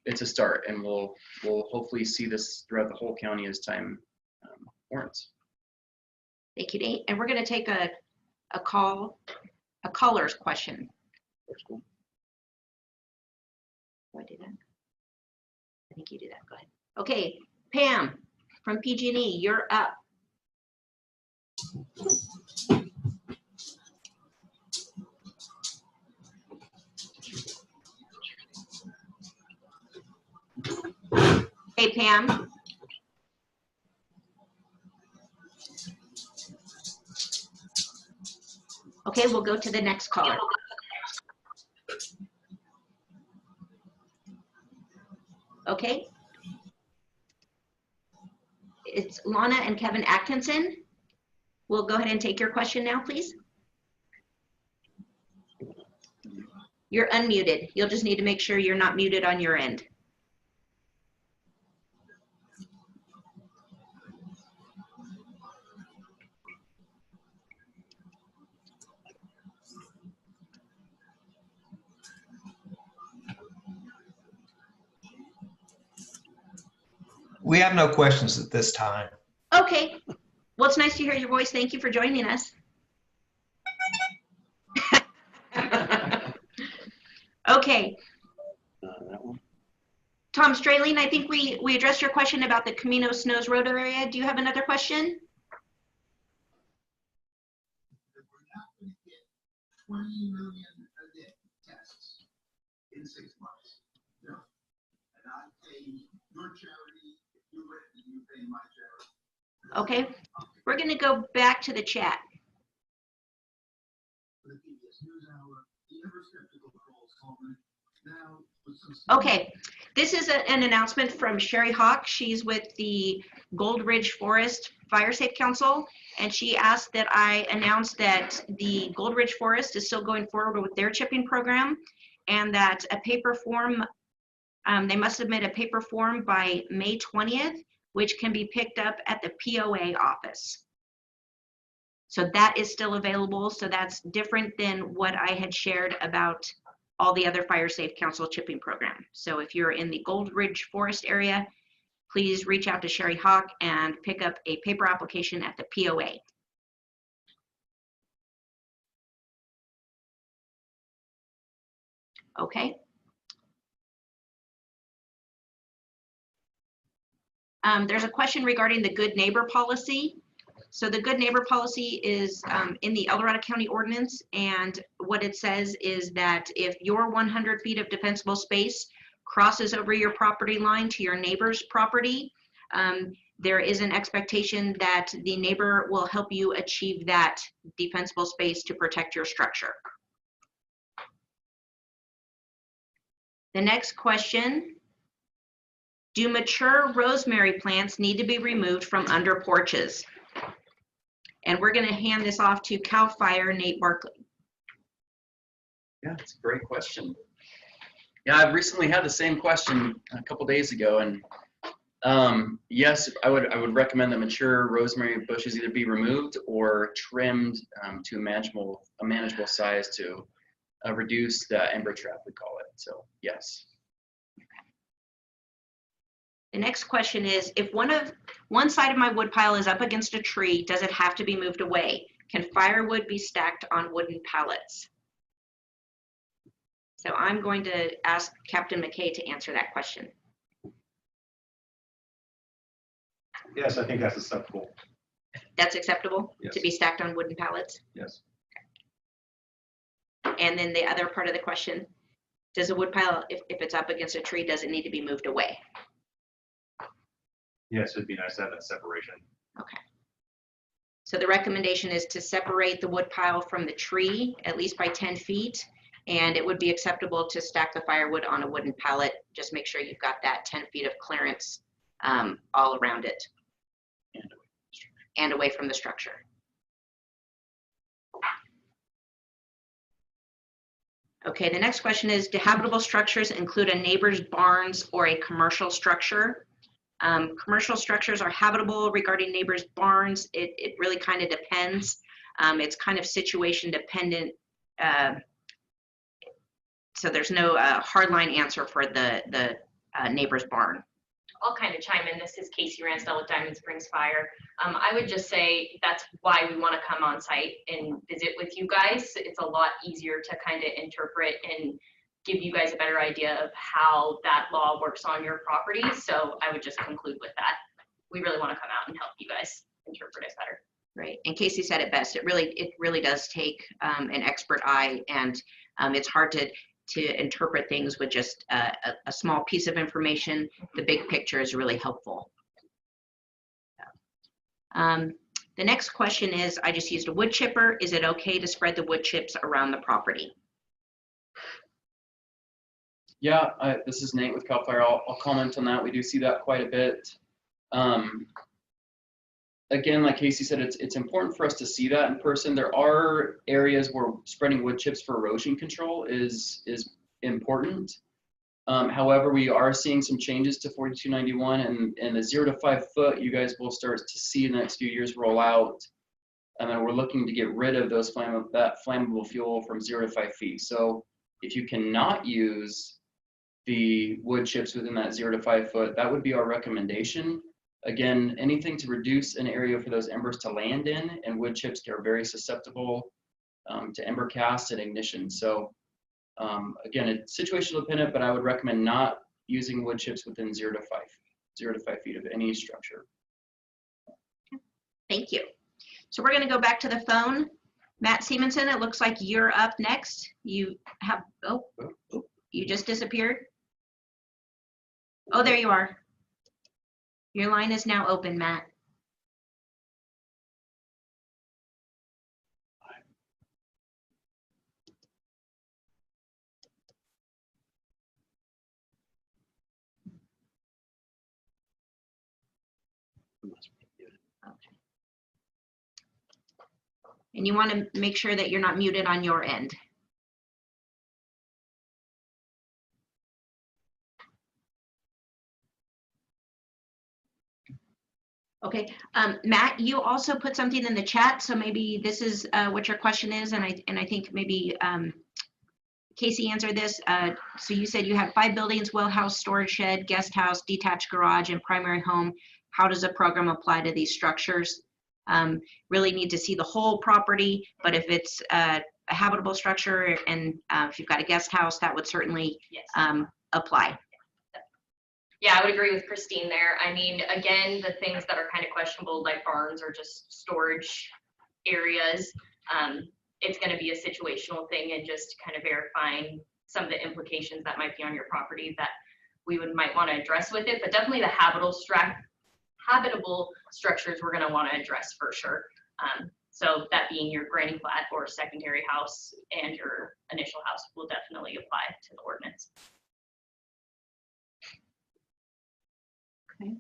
it's a start, and we'll hopefully see this throughout the whole county as time warrants. Thank you, Nate. And we're going to take a caller's question. That's cool. Do I do that? I think you do that. Go ahead. Okay, Pam from PG&E, you're up. Hey, Pam. Okay, we'll go to the next caller. Okay. It's Lana and Kevin Atkinson. We'll go ahead and take your question now, please. You're unmuted. You'll just need to make sure you're not muted on your end. We have no questions at this time. Okay. Well, it's nice to hear your voice. Thank you for joining us. Okay. That one. Tom Straling, I think we addressed your question about the Camino Snows Road area. Do you have another question? Tests in 6 months. No. And I pay your charity, if you rent, you pay my charity. Okay. We're going to go back to the chat. For the PBS NewsHour, the ever skeptical Cole Solomon, now with some. Okay. This is an announcement from Sherry Hawk. She's with the Gold Ridge Forest Fire Safe Council, and she asked that I announce that the Gold Ridge Forest is still going forward with their chipping program, and that a paper form, they must submit a paper form by May 20th, which can be picked up at the POA office. So that is still available. So that's different than what I had shared about all the other Fire Safe Council chipping program. So if you're in the Gold Ridge Forest area, please reach out to Sherry Hawk and pick up a paper application at the POA. Okay. There's a question regarding the good neighbor policy. So the good neighbor policy is in the El Dorado County ordinance, and what it says is that if your 100 feet of defensible space crosses over your property line to your neighbor's property, there is an expectation that the neighbor will help you achieve that defensible space to protect your structure. The next question, do mature rosemary plants need to be removed from under porches? And we're going to hand this off to CAO Fire, Nate Barkley. Yeah, it's a great question. Yeah, I've recently had the same question a couple days ago, and yes, I would recommend that mature rosemary bushes either be removed or trimmed to a manageable size to reduce the ember trap, we call it. So yes. The next question is, if one side of my wood pile is up against a tree, does it have to be moved away? Can firewood be stacked on wooden pallets? So I'm going to ask Captain McKay to answer that question. Yes, I think that's acceptable. That's acceptable to Yes. be stacked on wooden pallets? Yes. And then the other part of the question, does a wood pile, if it's up against a tree, does it need to be moved away? Yes, it'd be nice to have that separation. Okay. So the recommendation is to separate the wood pile from the tree at least by 10 feet. And it would be acceptable to stack the firewood on a wooden pallet. Just make sure you've got that 10 feet of clearance all around it and away from the structure. Okay, the next question is, do habitable structures include a neighbor's barns or a commercial structure? Commercial structures are habitable. Regarding neighbors' barns, it really kind of depends. It's kind of situation dependent. So there's no hardline answer for the neighbor's barn. I'll kind of chime in. This is Casey Ransdell with Diamond Springs Fire. I would just say that's why we want to come on site and visit with you guys. It's a lot easier to kind of interpret and give you guys a better idea of how that law works on your property. So I would just conclude with that. We really want to come out and help you guys interpret it better. Right, and Casey said it best. It really does take an expert eye, and it's hard to interpret things with just a small piece of information. The big picture is really helpful. The next question is, I just used a wood chipper. Is it okay to spread the wood chips around the property? Yeah, this is Nate with CAO Fire. I'll comment on that. We do see that quite a bit. Again, like Casey said, it's important for us to see that in person. There are areas where spreading wood chips for erosion control is important. However, we are seeing some changes to 4291, and the 0 to 5 foot you guys will start to see in the next few years roll out. And then we're looking to get rid of those that flammable fuel from 0 to 5 feet. So if you cannot use the wood chips within that 0 to 5 foot, that would be our recommendation. Again, anything to reduce an area for those embers to land in, and wood chips are very susceptible to ember cast and ignition. So again, it's situational dependent, but I would recommend not using wood chips within 0 to 5 feet of any structure. Thank you. So we're going to go back to the phone. Matt Simonson, it looks like you're up next. You have, you just disappeared. Oh, there you are. Your line is now open, Matt. Okay. And you want to make sure that you're not muted on your end. Okay, Matt, you also put something in the chat, so maybe this is what your question is, and I think maybe Casey answered this. So you said you have 5 buildings: well house, storage shed, guest house, detached garage, and primary home. How does the program apply to these structures? Really need to see the whole property, but if it's a habitable structure and if you've got a guest house, that would certainly apply. Yeah, I would agree with Christine there. I mean, again, the things that are kind of questionable, like barns or just storage areas, it's going to be a situational thing and just kind of verifying some of the implications that might be on your property that we might want to address with it. But definitely the habitable structures we're going to want to address for sure. So that being your granny flat or secondary house and your initial house will definitely apply to the ordinance. Okay.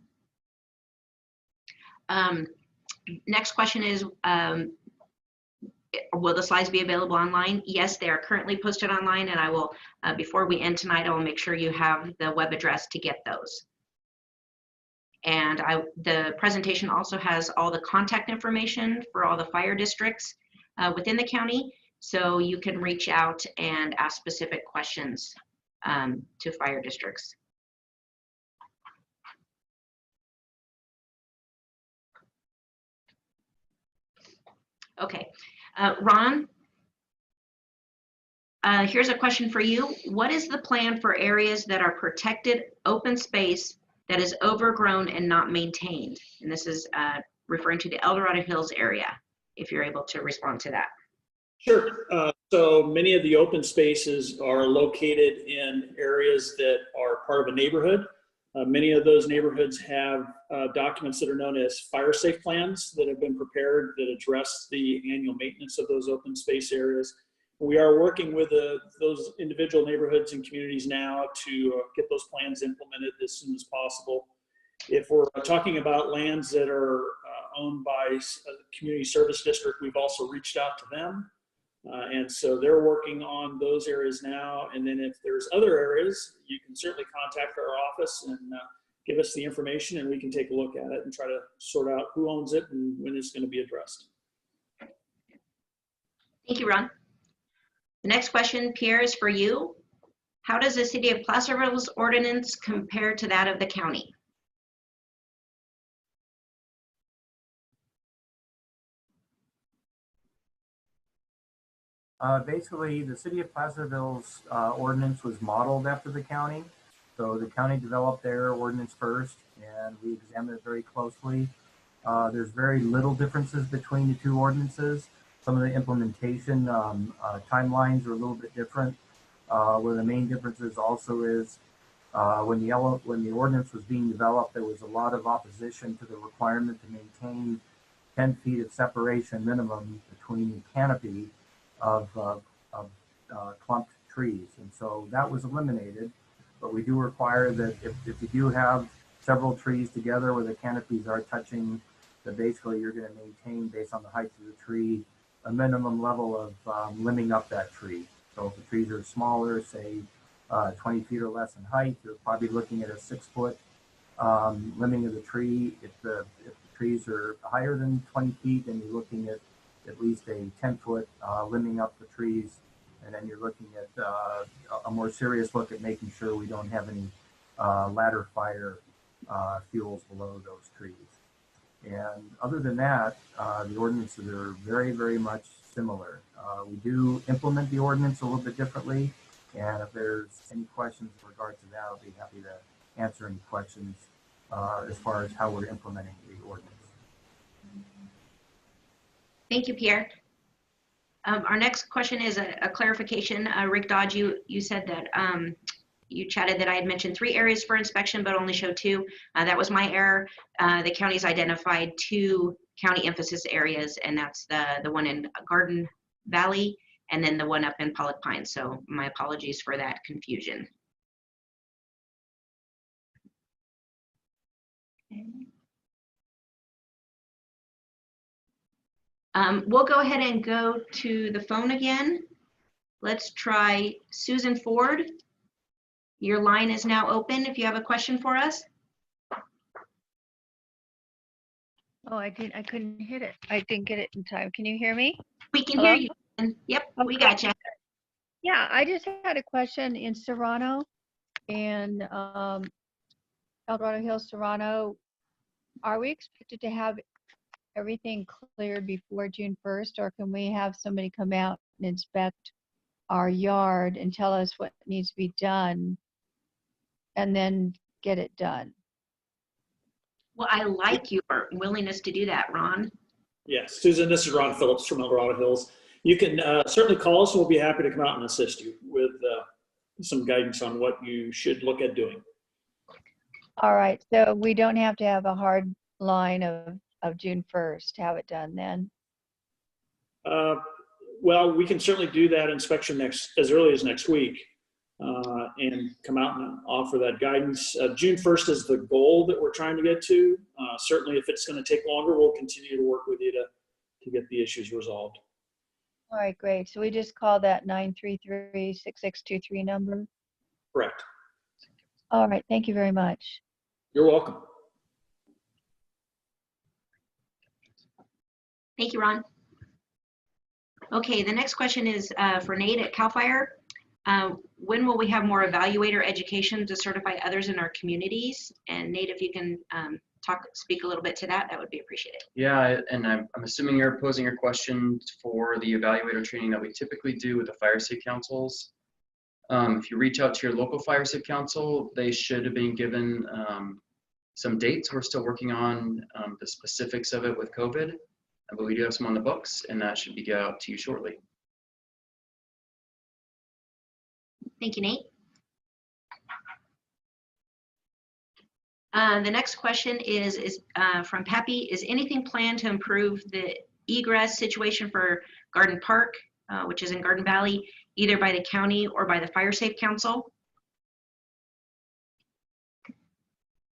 Next question is, will the slides be available online? Yes, they are currently posted online, and I will, before we end tonight, I will make sure you have the web address to get those. And the presentation also has all the contact information for all the fire districts within the county, so you can reach out and ask specific questions to fire districts. Okay, Ron, Here's a question for you. What is the plan for areas that are protected open space that is overgrown and not maintained? And this is referring to the El Dorado Hills area, if you're able to respond to that. Sure. So many of the open spaces are located in areas that are part of a neighborhood. Many of those neighborhoods have documents that are known as fire safe plans that have been prepared that address the annual maintenance of those open space areas. We are working with those individual neighborhoods and communities now to get those plans implemented as soon as possible. If we're talking about lands that are owned by a community service district, we've also reached out to them. And so they're working on those areas now. And then if there's other areas, you can certainly contact our office and give us the information, and we can take a look at it and try to sort out who owns it and when it's going to be addressed. Thank you, Ron. The next question, Pierre, is for you. How does the City of Placerville's ordinance compare to that of the county? Basically, the City of Placerville's ordinance was modeled after the county. So the county developed their ordinance first, and we examined it very closely. There's very little differences between the two ordinances. Some of the implementation timelines are a little bit different. One of the main differences also is when the ordinance was being developed, there was a lot of opposition to the requirement to maintain 10 feet of separation minimum between the canopy of clumped trees. And so that was eliminated, but we do require that if you do have several trees together where the canopies are touching, that basically you're going to maintain, based on the height of the tree, a minimum level of limbing up that tree. So if the trees are smaller, say 20 feet or less in height, you're probably looking at a 6 foot limbing of the tree. If the trees are higher than 20 feet, then you're looking at least a 10 foot limbing up the trees. And then you're looking at a more serious look at making sure we don't have any ladder fire fuels below those trees. And other than that, the ordinances are very, very much similar. We do implement the ordinance a little bit differently. And if there's any questions in regard to that, I'll be happy to answer any questions as far as how we're implementing the ordinance. Thank you, Pierre. Our next question is a clarification. Rick Dodge, you said that you chatted that I had mentioned 3 areas for inspection, but only showed 2. That was my error. The county's identified 2 county emphasis areas, and that's the one in Garden Valley and then the one up in Pollock Pines. So my apologies for that confusion. We'll go ahead and go to the phone again. Let's try Susan Ford. Your line is now open if you have a question for us. Oh, I couldn't hit it. I didn't get it in time. Can you hear me? We can Hello? hear you. Yep, we got you. Yeah, I just had a question in Serrano and El Dorado Hills, Serrano. Are we expected to have everything cleared before June 1st, or can we have somebody come out and inspect our yard and tell us what needs to be done and then get it done? Well, I like your willingness to do that, Ron. Yes, Susan, this is Ron Phillips from El Dorado Hills. You can certainly call us and we'll be happy to come out and assist you with some guidance on what you should look at doing. All right, so we don't have to have a hard line of June 1st to have it done then? Well, we can certainly do that inspection as early as next week and come out and offer that guidance. June 1st is the goal that we're trying to get to. Certainly, if it's going to take longer, we'll continue to work with you to get the issues resolved. All right, great. So we just call that 933-6623 number? Correct. All right, thank you very much. You're welcome. Thank you, Ron. Okay, the next question is for Nate at CAL FIRE. When will we have more evaluator education to certify others in our communities? And Nate, if you can speak a little bit to that, that would be appreciated. Yeah, and I'm assuming you're posing your question for the evaluator training that we typically do with the fire safe councils. If you reach out to your local fire safe council, they should have been given some dates. We're still working on the specifics of it with COVID, but we do have some on the books, and that should be out to you shortly. Thank you, Nate. The next question is from Pappy. Is anything planned to improve the egress situation for Garden Park, which is in Garden Valley, either by the county or by the Fire Safe Council?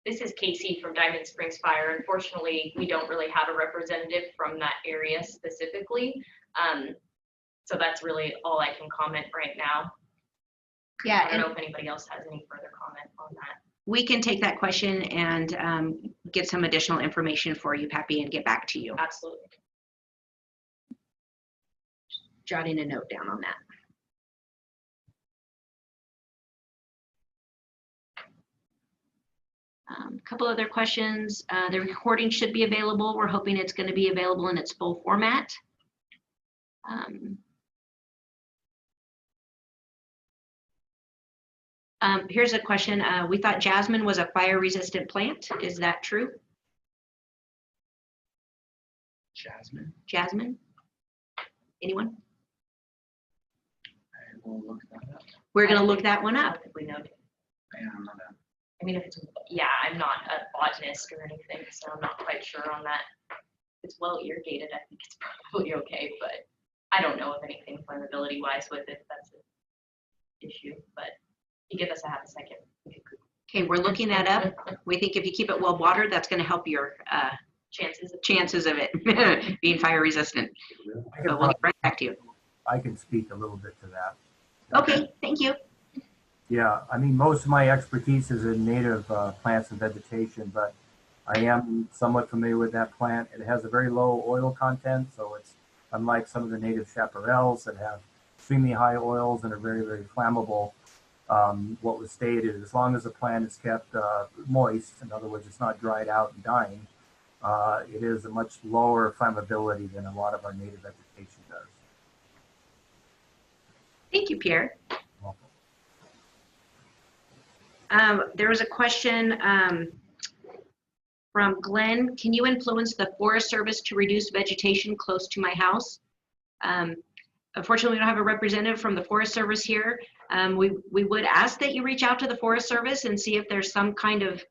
This is Casey from Diamond Springs Fire. Unfortunately, we don't really have a representative from that area specifically. So that's really all I can comment right now. Yeah, I don't know if anybody else has any further comment on that. we can take that question and get some additional information for you, Pappy, and get back to you. Absolutely. Jotting a note down on that. A couple other questions. The recording should be available. We're hoping it's going to be available in its full format. Here's a question. We thought jasmine was a fire-resistant plant. Is that true? Jasmine? Jasmine? Anyone? I will look that up. We're going to look that one up. We know. Yeah, I'm not a- I mean, if it's, yeah, I'm not a botanist or anything, so I'm not quite sure on that. If it's well irrigated, I think it's probably okay, but I don't know of anything flammability wise with it. That's an issue, but you give us a half a second. Okay, we're looking that up. We think if you keep it well watered, that's going to help your chances of it being fire resistant. So we'll get right back to you. I can speak a little bit to that. Okay, thank you. Yeah, I mean, most of my expertise is in native plants and vegetation, but I am somewhat familiar with that plant. It has a very low oil content, so it's unlike some of the native chaparrals that have extremely high oils and are very, very flammable. What was stated is as long as the plant is kept moist, in other words, it's not dried out and dying, it is a much lower flammability than a lot of our native vegetation does. Thank you, Pierre. Welcome. There was a question from Glenn. Can you influence the Forest Service to reduce vegetation close to my house? Unfortunately, we don't have a representative from the Forest Service here. We would ask that you reach out to the Forest Service and see if there's some kind of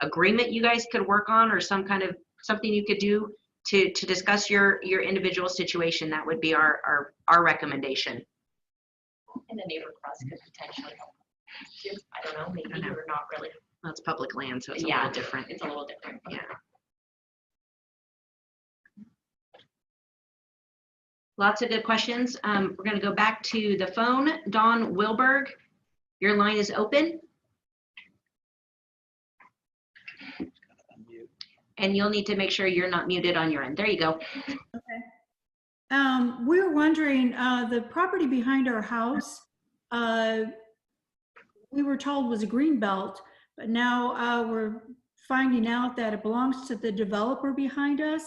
agreement you guys could work on, or some kind of something you could do to discuss your individual situation. That would be our recommendation. And the neighbor cross could potentially help. I don't know, maybe or not really. Well, it's public land, so it's a Yeah, little different. It's a little different. Yeah. Lots of good questions. We're going to go back to the phone. Dawn Wilberg, your line is open. And you'll need to make sure you're not muted on your end. There you go. Okay. We were wondering, the property behind our house, we were told was a green belt, but now we're finding out that it belongs to the developer behind us.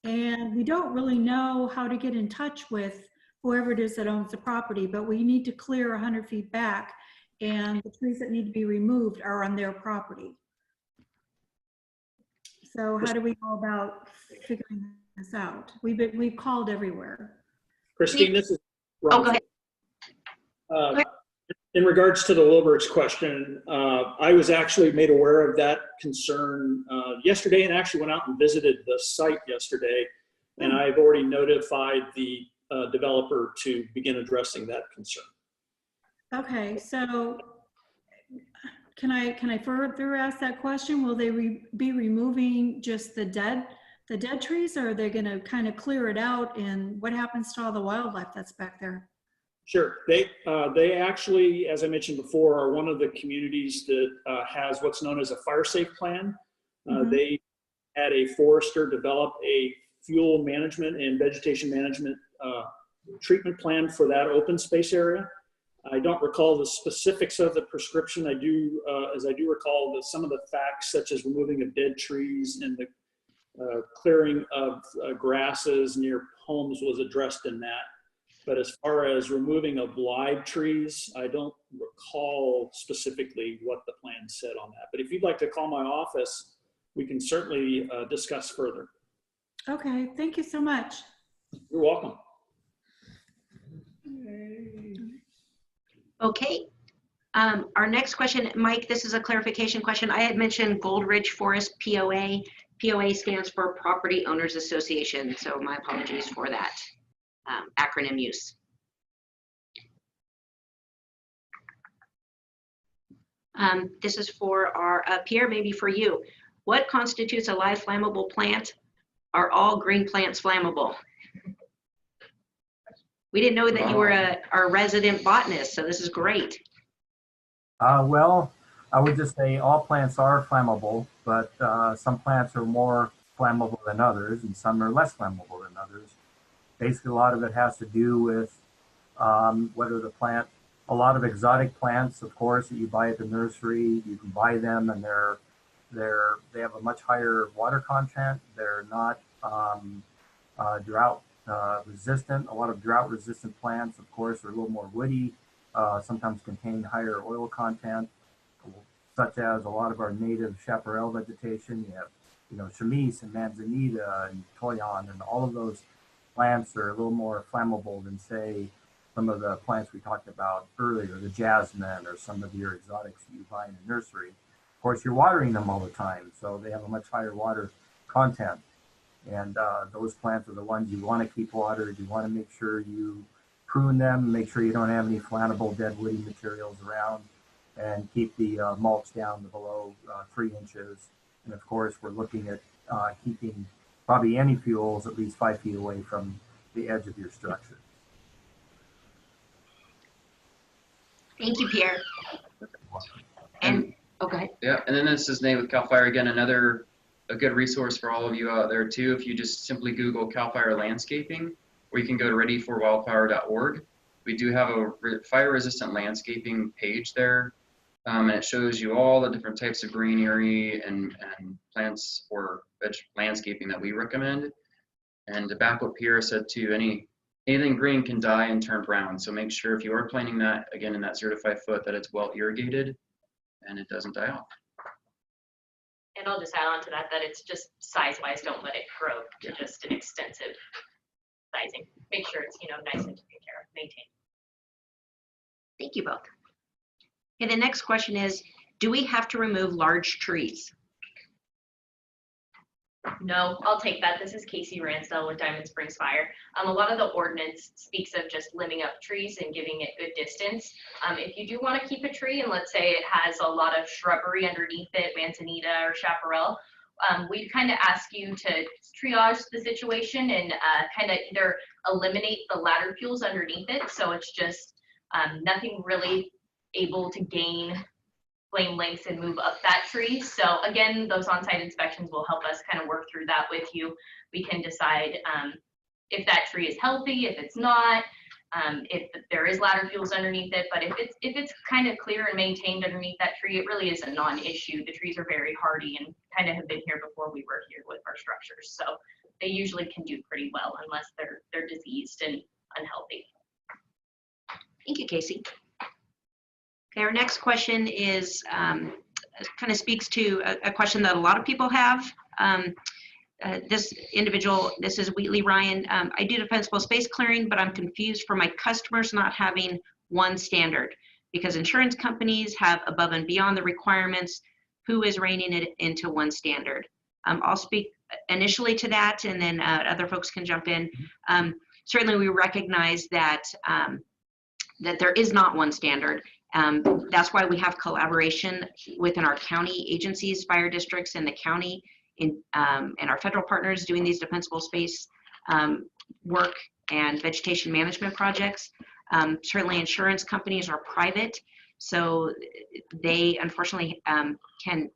And we don't really know how to get in touch with whoever it is that owns the property, but we need to clear 100 feet back, and the trees that need to be removed are on their property. So how do we go about figuring this out? We've called everywhere. Christine, this is Oh, go ahead. in regards to the Wilberg's question, I was actually made aware of that concern yesterday, and actually went out and visited the site yesterday, and I've already notified the developer to begin addressing that concern. Okay, so can I further ask that question? Will they be removing just the dead trees, or are they going to kind of clear it out? And what happens to all the wildlife that's back there? Sure. They actually, as I mentioned before, are one of the communities that has what's known as a fire safe plan. They had a forester develop a fuel management and vegetation management treatment plan for that open space area. I don't recall the specifics of the prescription. I do, as I do recall that some of the facts, such as removing of dead trees and the clearing of grasses near homes, was addressed in that. But as far as removing of live trees, I don't recall specifically what the plan said on that. But if you'd like to call my office, we can certainly discuss further. Okay, thank you so much. You're welcome. Okay. Our next question, Mike, this is a clarification question. I had mentioned Gold Ridge Forest POA. POA stands for Property Owners Association, so my apologies for that acronym use. This is for our Pierre, maybe for you. What constitutes a live flammable plant? Are all green plants flammable? We didn't know that you were our resident botanist, so this is great. Well, I would just say all plants are flammable, but some plants are more flammable than others, and some are less flammable than others. Basically, a lot of it has to do with whether the plant, a lot of exotic plants, of course, that you buy at the nursery, you can buy them and they have a much higher water content. They're not drought resistant. A lot of drought resistant plants, of course, are a little more woody, sometimes contain higher oil content, such as a lot of our native chaparral vegetation. You have, chamise and manzanita and toyon, and all of those plants are a little more flammable than, say, some of the plants we talked about earlier, the jasmine or some of your exotics that you buy in the nursery. Of course, you're watering them all the time, so they have a much higher water content. And those plants are the ones you want to keep watered. You want to make sure you prune them, make sure you don't have any flammable dead woody materials around, and keep the mulch down to below 3 inches. And of course, we're looking at keeping probably any fuels at least 5 feet away from the edge of your structure. Thank you, Pierre. And, oh, go ahead. Yeah, and then this is Nate with CAL FIRE again, a good resource for all of you out there too. If you just simply Google CAL FIRE landscaping, or you can go to readyforwildfire.org. We do have a fire resistant landscaping page there, and it shows you all the different types of greenery and plants or landscaping that we recommend. And to back what Pierre said too, anything green can die and turn brown. So make sure if you are planting that, again, in that 0 to 5 foot, that it's well irrigated and it doesn't die off. And I'll just add on to that, it's just size-wise, don't let it grow to just an extensive sizing. Make sure it's, nice and taken care of, maintained. Thank you both. Okay, the next question is, do we have to remove large trees? No, I'll take that. This is Casey Ransdell with Diamond Springs Fire. A lot of the ordinance speaks of just limbing up trees and giving it good distance. If you do want to keep a tree, and let's say it has a lot of shrubbery underneath it, manzanita or chaparral, we kind of ask you to triage the situation and kind of either eliminate the ladder fuels underneath it, so it's just nothing really able to gain flame lengths and move up that tree. So again, those on-site inspections will help us kind of work through that with you. We can decide if that tree is healthy, if it's not, if there is ladder fuels underneath it. But if it's kind of clear and maintained underneath that tree, it really is a non-issue. The trees are very hardy and kind of have been here before we were here with our structures. So they usually can do pretty well unless they're diseased and unhealthy. Thank you, Casey. Okay, our next question is kind of speaks to a question that a lot of people have. This individual, this is Wheatley Ryan. I do defensible space clearing, but I'm confused for my customers not having one standard because insurance companies have above and beyond the requirements. Who is reining it into one standard? I'll speak initially to that, and then other folks can jump in. Certainly, we recognize that that there is not one standard. That's why we have collaboration within our county agencies, fire districts, and the county, and our federal partners doing these defensible space work and vegetation management projects. Certainly insurance companies are private, so they unfortunately can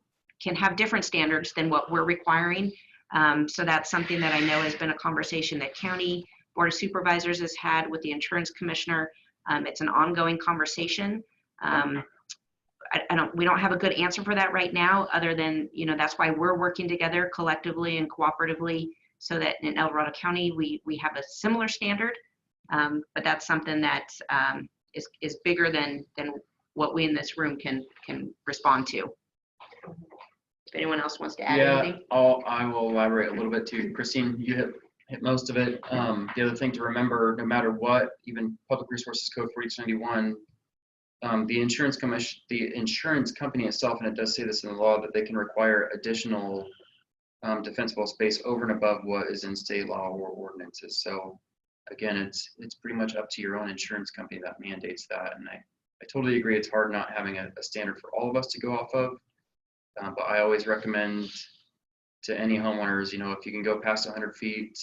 have different standards than what we're requiring. So that's something that I know has been a conversation that County Board of Supervisors has had with the insurance commissioner. It's an ongoing conversation. We don't have a good answer for that right now, other than, that's why we're working together collectively and cooperatively, so that in El Dorado County, we have a similar standard. But that's something that is bigger than what we in this room can respond to. If anyone else wants to add anything. I will elaborate a little bit too. Christine, you hit most of it. The other thing to remember, no matter what, even Public Resources Code 4291, the insurance company itself, and it does say this in the law, that they can require additional defensible space over and above what is in state law or ordinances. So again, it's pretty much up to your own insurance company that mandates that. And I totally agree. It's hard not having a standard for all of us to go off of. But I always recommend to any homeowners, if you can go past 100 feet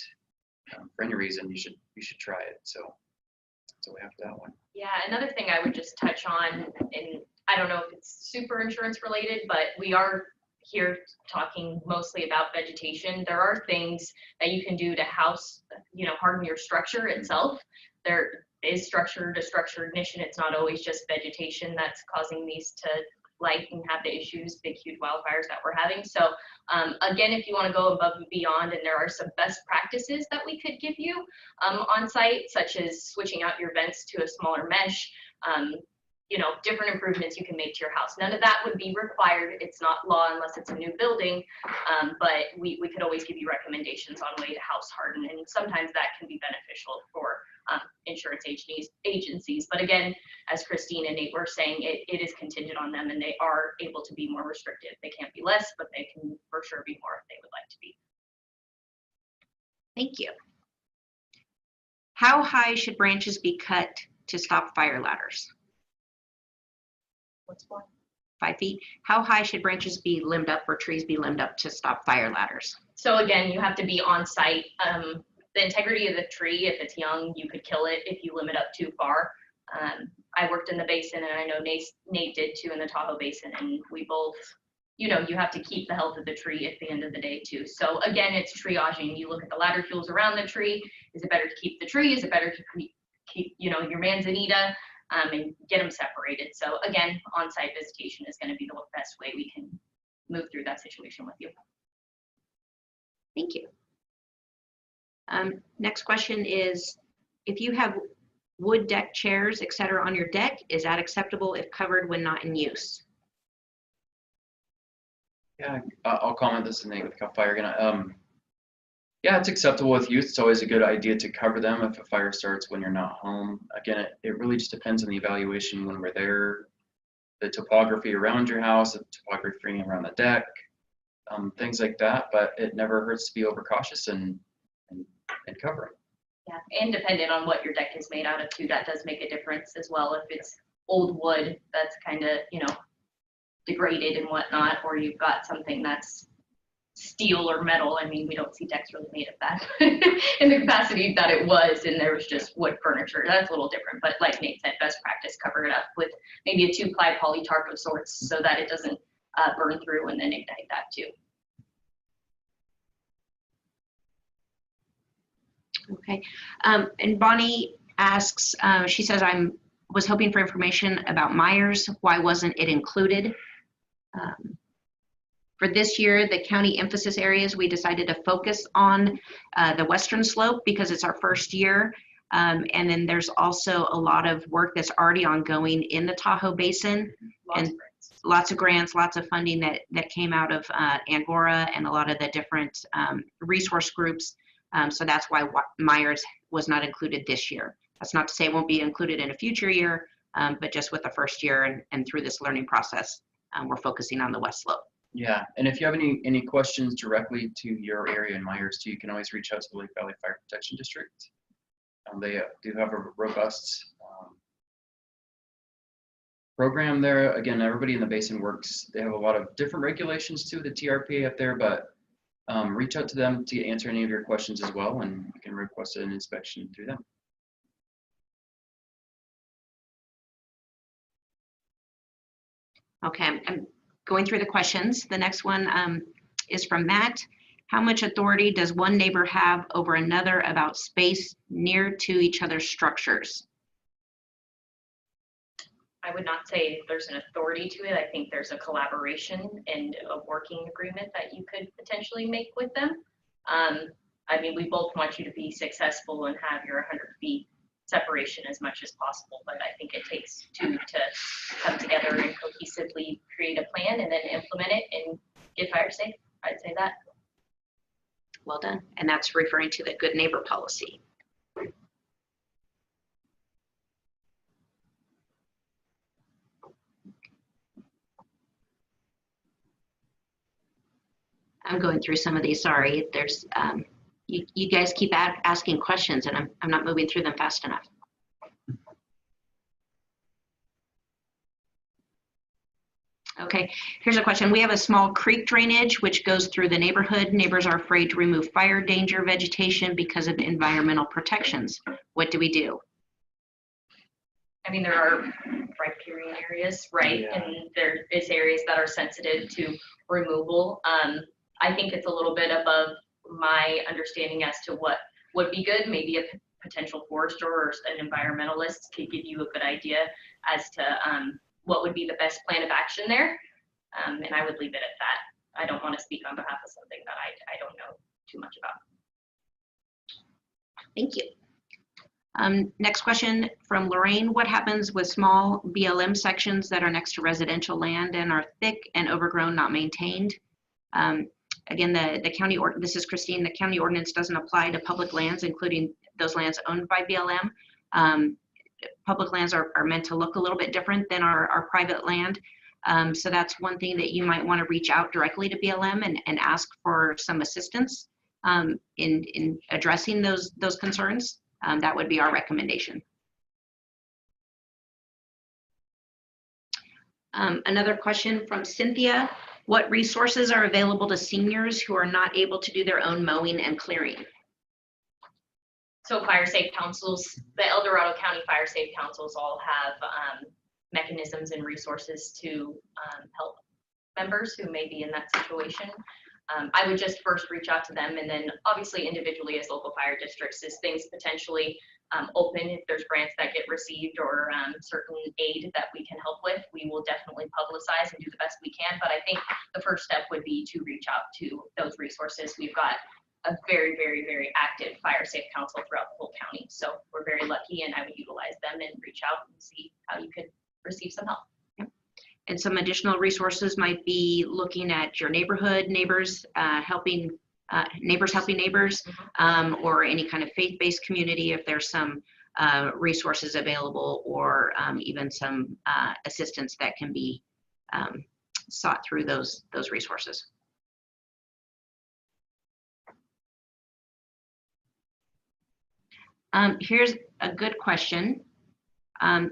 for any reason, you should try it. So we have that one. Yeah, another thing I would just touch on, and I don't know if it's super insurance related, but we are here talking mostly about vegetation. There are things that you can do to harden your structure itself. There is structure to structure ignition. It's not always just vegetation that's causing these to light and have the issues, big, huge wildfires that we're having. So again, if you want to go above and beyond, and there are some best practices that we could give you on site, such as switching out your vents to a smaller mesh, different improvements you can make to your house. None of that would be required. It's not law unless it's a new building, but we could always give you recommendations on way to house harden, and sometimes that can be beneficial for insurance agencies. But again, as Christine and Nate were saying, it is contingent on them, and they are able to be more restrictive. They can't be less, but they can for sure be more if they would like to be. Thank you. How high should branches be cut to stop fire ladders? What's one? 5 feet. How high should branches be limbed up or trees be limbed up to stop fire ladders? So again, you have to be on site. The integrity of the tree, if it's young, you could kill it if you limb it up too far. I worked in the basin, and I know Nate did too in the Tahoe Basin, and we both, you have to keep the health of the tree at the end of the day too. So again, it's triaging. You look at the ladder fuels around the tree. Is it better to keep the tree? Is it better to keep your manzanita? And get them separated. So again, on-site visitation is going to be the best way we can move through that situation with you. Thank you. Next question is, if you have wood deck chairs, etc. on your deck, is that acceptable if covered when not in use? Yeah, I'll comment this, and then with Cal Fire again. Yeah, it's acceptable with youth. It's always a good idea to cover them if a fire starts when you're not home. Again, it really just depends on the evaluation when we're there, the topography around your house, the topography around the deck, things like that. But it never hurts to be overcautious and cover it. Yeah, and depending on what your deck is made out of too, that does make a difference as well. If it's old wood that's kind of, degraded and whatnot, or you've got something that's steel or metal. I mean, we don't see decks really made of that in the capacity that it was, and there was just wood furniture. That's a little different, but like Nate said, best practice, cover it up with maybe a 2-ply poly tarp of sorts so that it doesn't burn through and then ignite that too. Okay, and Bonnie asks, she says, was hoping for information about Myers. Why wasn't it included? For this year, the county emphasis areas, we decided to focus on the western slope because it's our first year. And then there's also a lot of work that's already ongoing in the Tahoe Basin. Lots of grants, lots of funding that came out of Angora and a lot of the different resource groups. So that's why Myers was not included this year. That's not to say it won't be included in a future year, but just with the first year and through this learning process, we're focusing on the west slope. Yeah, and if you have any questions directly to your area in Myers too, you can always reach out to the Lake Valley Fire Protection District. They do have a robust program there. Again, everybody in the basin works. They have a lot of different regulations too, the TRPA up there, but reach out to them to answer any of your questions as well, and you can request an inspection through them. Okay, I'm going through the questions. The next one is from Matt. How much authority does one neighbor have over another about space near to each other's structures? I would not say there's an authority to it. I think there's a collaboration and a working agreement that you could potentially make with them. I mean, we both want you to be successful and have your 100 feet separation as much as possible, but I think it takes two to come together and cohesively create a plan and then implement it and get fire safe. I'd say that. Well done. And that's referring to the good neighbor policy. I'm going through some of these, sorry. There's, you guys keep asking questions and I'm not moving through them fast enough. Okay, here's a question. We have a small creek drainage which goes through the neighborhood. Neighbors are afraid to remove fire danger vegetation because of environmental protections. What do we do? I mean, there are riparian areas, right? Yeah. And there is areas that are sensitive to removal. I think it's a little bit above my understanding as to what would be good. Maybe a potential forester or an environmentalist could give you a good idea as to what would be the best plan of action there. And I would leave it at that. I don't want to speak on behalf of something that I don't know too much about. Thank you. Next question from Lorraine. What happens with small BLM sections that are next to residential land and are thick and overgrown, not maintained? Again, the county, this is Christine, the county ordinance doesn't apply to public lands, including those lands owned by BLM. Public lands are meant to look a little bit different than our private land. So that's one thing that you might want to reach out directly to BLM and ask for some assistance in addressing those concerns. That would be our recommendation. Another question from Cynthia. What resources are available to seniors who are not able to do their own mowing and clearing? So fire safe councils, the El Dorado County Fire Safe Councils all have mechanisms and resources to help members who may be in that situation. I would just first reach out to them, and then obviously individually as local fire districts, as things potentially open, if there's grants that get received or certain aid that we can help with, we will definitely publicize and do the best we can. But I think the first step would be to reach out to those resources. We've got a very, very, very active fire safe council throughout the whole county. So we're very lucky, and I would utilize them and reach out and see how you could receive some help. And some additional resources might be looking at your neighborhood, neighbors helping neighbors, or any kind of faith-based community if there's some resources available, or even some assistance that can be sought through those resources. Here's a good question. Are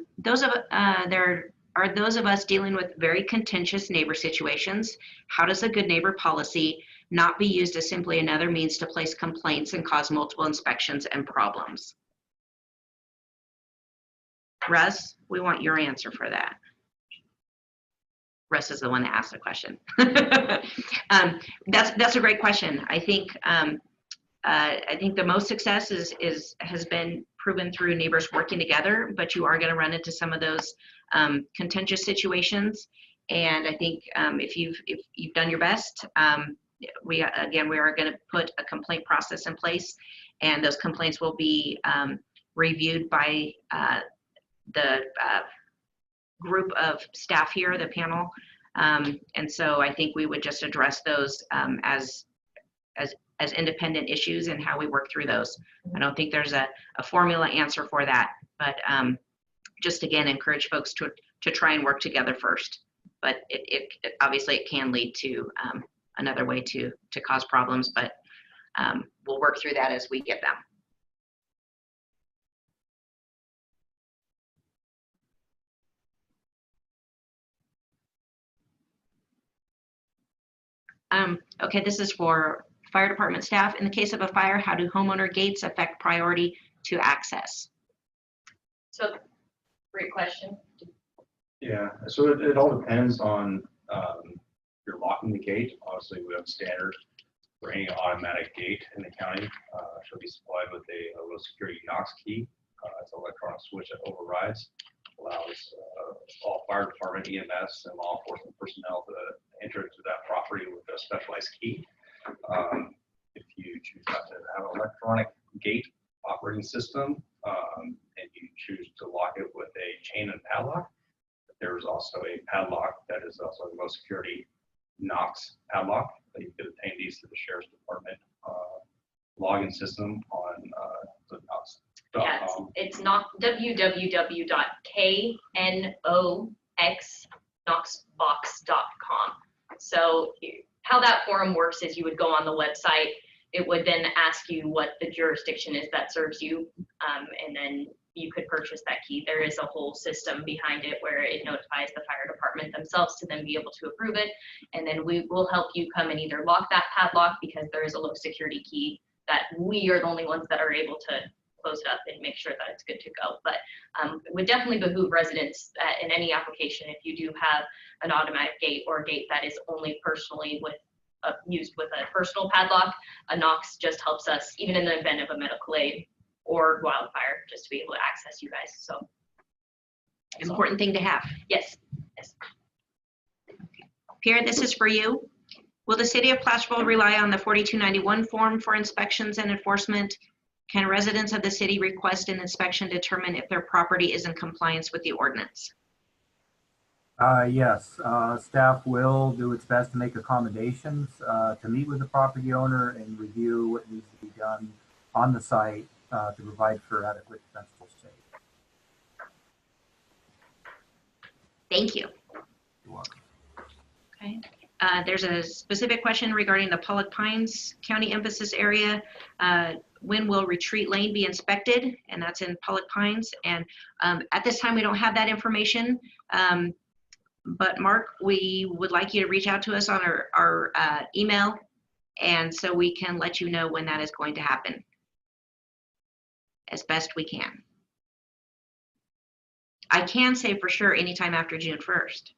those of us dealing with very contentious neighbor situations? How does a good neighbor policy not be used as simply another means to place complaints and cause multiple inspections and problems? Russ, we want your answer for that. Russ is the one that asked the question. That's a great question. I think the most success has been proven through neighbors working together, but you are going to run into some of those contentious situations. And I think if you've done your best, we are going to put a complaint process in place, and those complaints will be reviewed by the group of staff here, the panel. And so I think we would just address those as independent issues and how we work through those. I don't think there's a formula answer for that, but just again, encourage folks to try and work together first. But it obviously it can lead to another way to cause problems, but we'll work through that as we get them. Okay, this is for fire department staff. In the case of a fire, how do homeowner gates affect priority to access? So, great question. Yeah, so it all depends on you're locking the gate. Obviously, we have standard for any automatic gate in the county. She'll be supplied with a low security Knox key. It's an electronic switch that overrides. allows all fire department, EMS, and law enforcement personnel to enter into that property with a specialized key. If you choose not to have an electronic gate operating system, and you choose to lock it with a chain and padlock, there's also a padlock that is also a low security Knox padlock. You can obtain these through the Sheriff's Department login system on the Knox. Yeah, it's not www.knoxbox.com. So how that forum works is you would go on the website. It would then ask you what the jurisdiction is that serves you, and then you could purchase that key. There is a whole system behind it where it notifies the fire department themselves to then be able to approve it. And then we will help you come and either lock that padlock, because there is a low security key that we are the only ones that are able to close it up and make sure that it's good to go. But it would definitely behoove residents in any application, if you do have an automatic gate or a gate that is only personally used with a personal padlock, a Knox just helps us, even in the event of a medical aid or wildfire, just to be able to access you guys. So Important thing to have. yes, yes. Pierre, this is for you. Will the city of Placerville rely on the 4291 form for inspections and enforcement? Can residents of the city request an inspection to determine if their property is in compliance with the ordinance? Yes, staff will do its best to make accommodations, to meet with the property owner and review what needs to be done on the site to provide for adequate defensible state. Thank you. You're welcome. Okay. There's a specific question regarding the Pollock Pines County emphasis area. When will Retreat Lane be inspected? And that's in Pollock Pines. And at this time, we don't have that information. But Mark, we would like you to reach out to us on our email, and so we can let you know when that is going to happen as best we can. I can say for sure anytime after June 1st.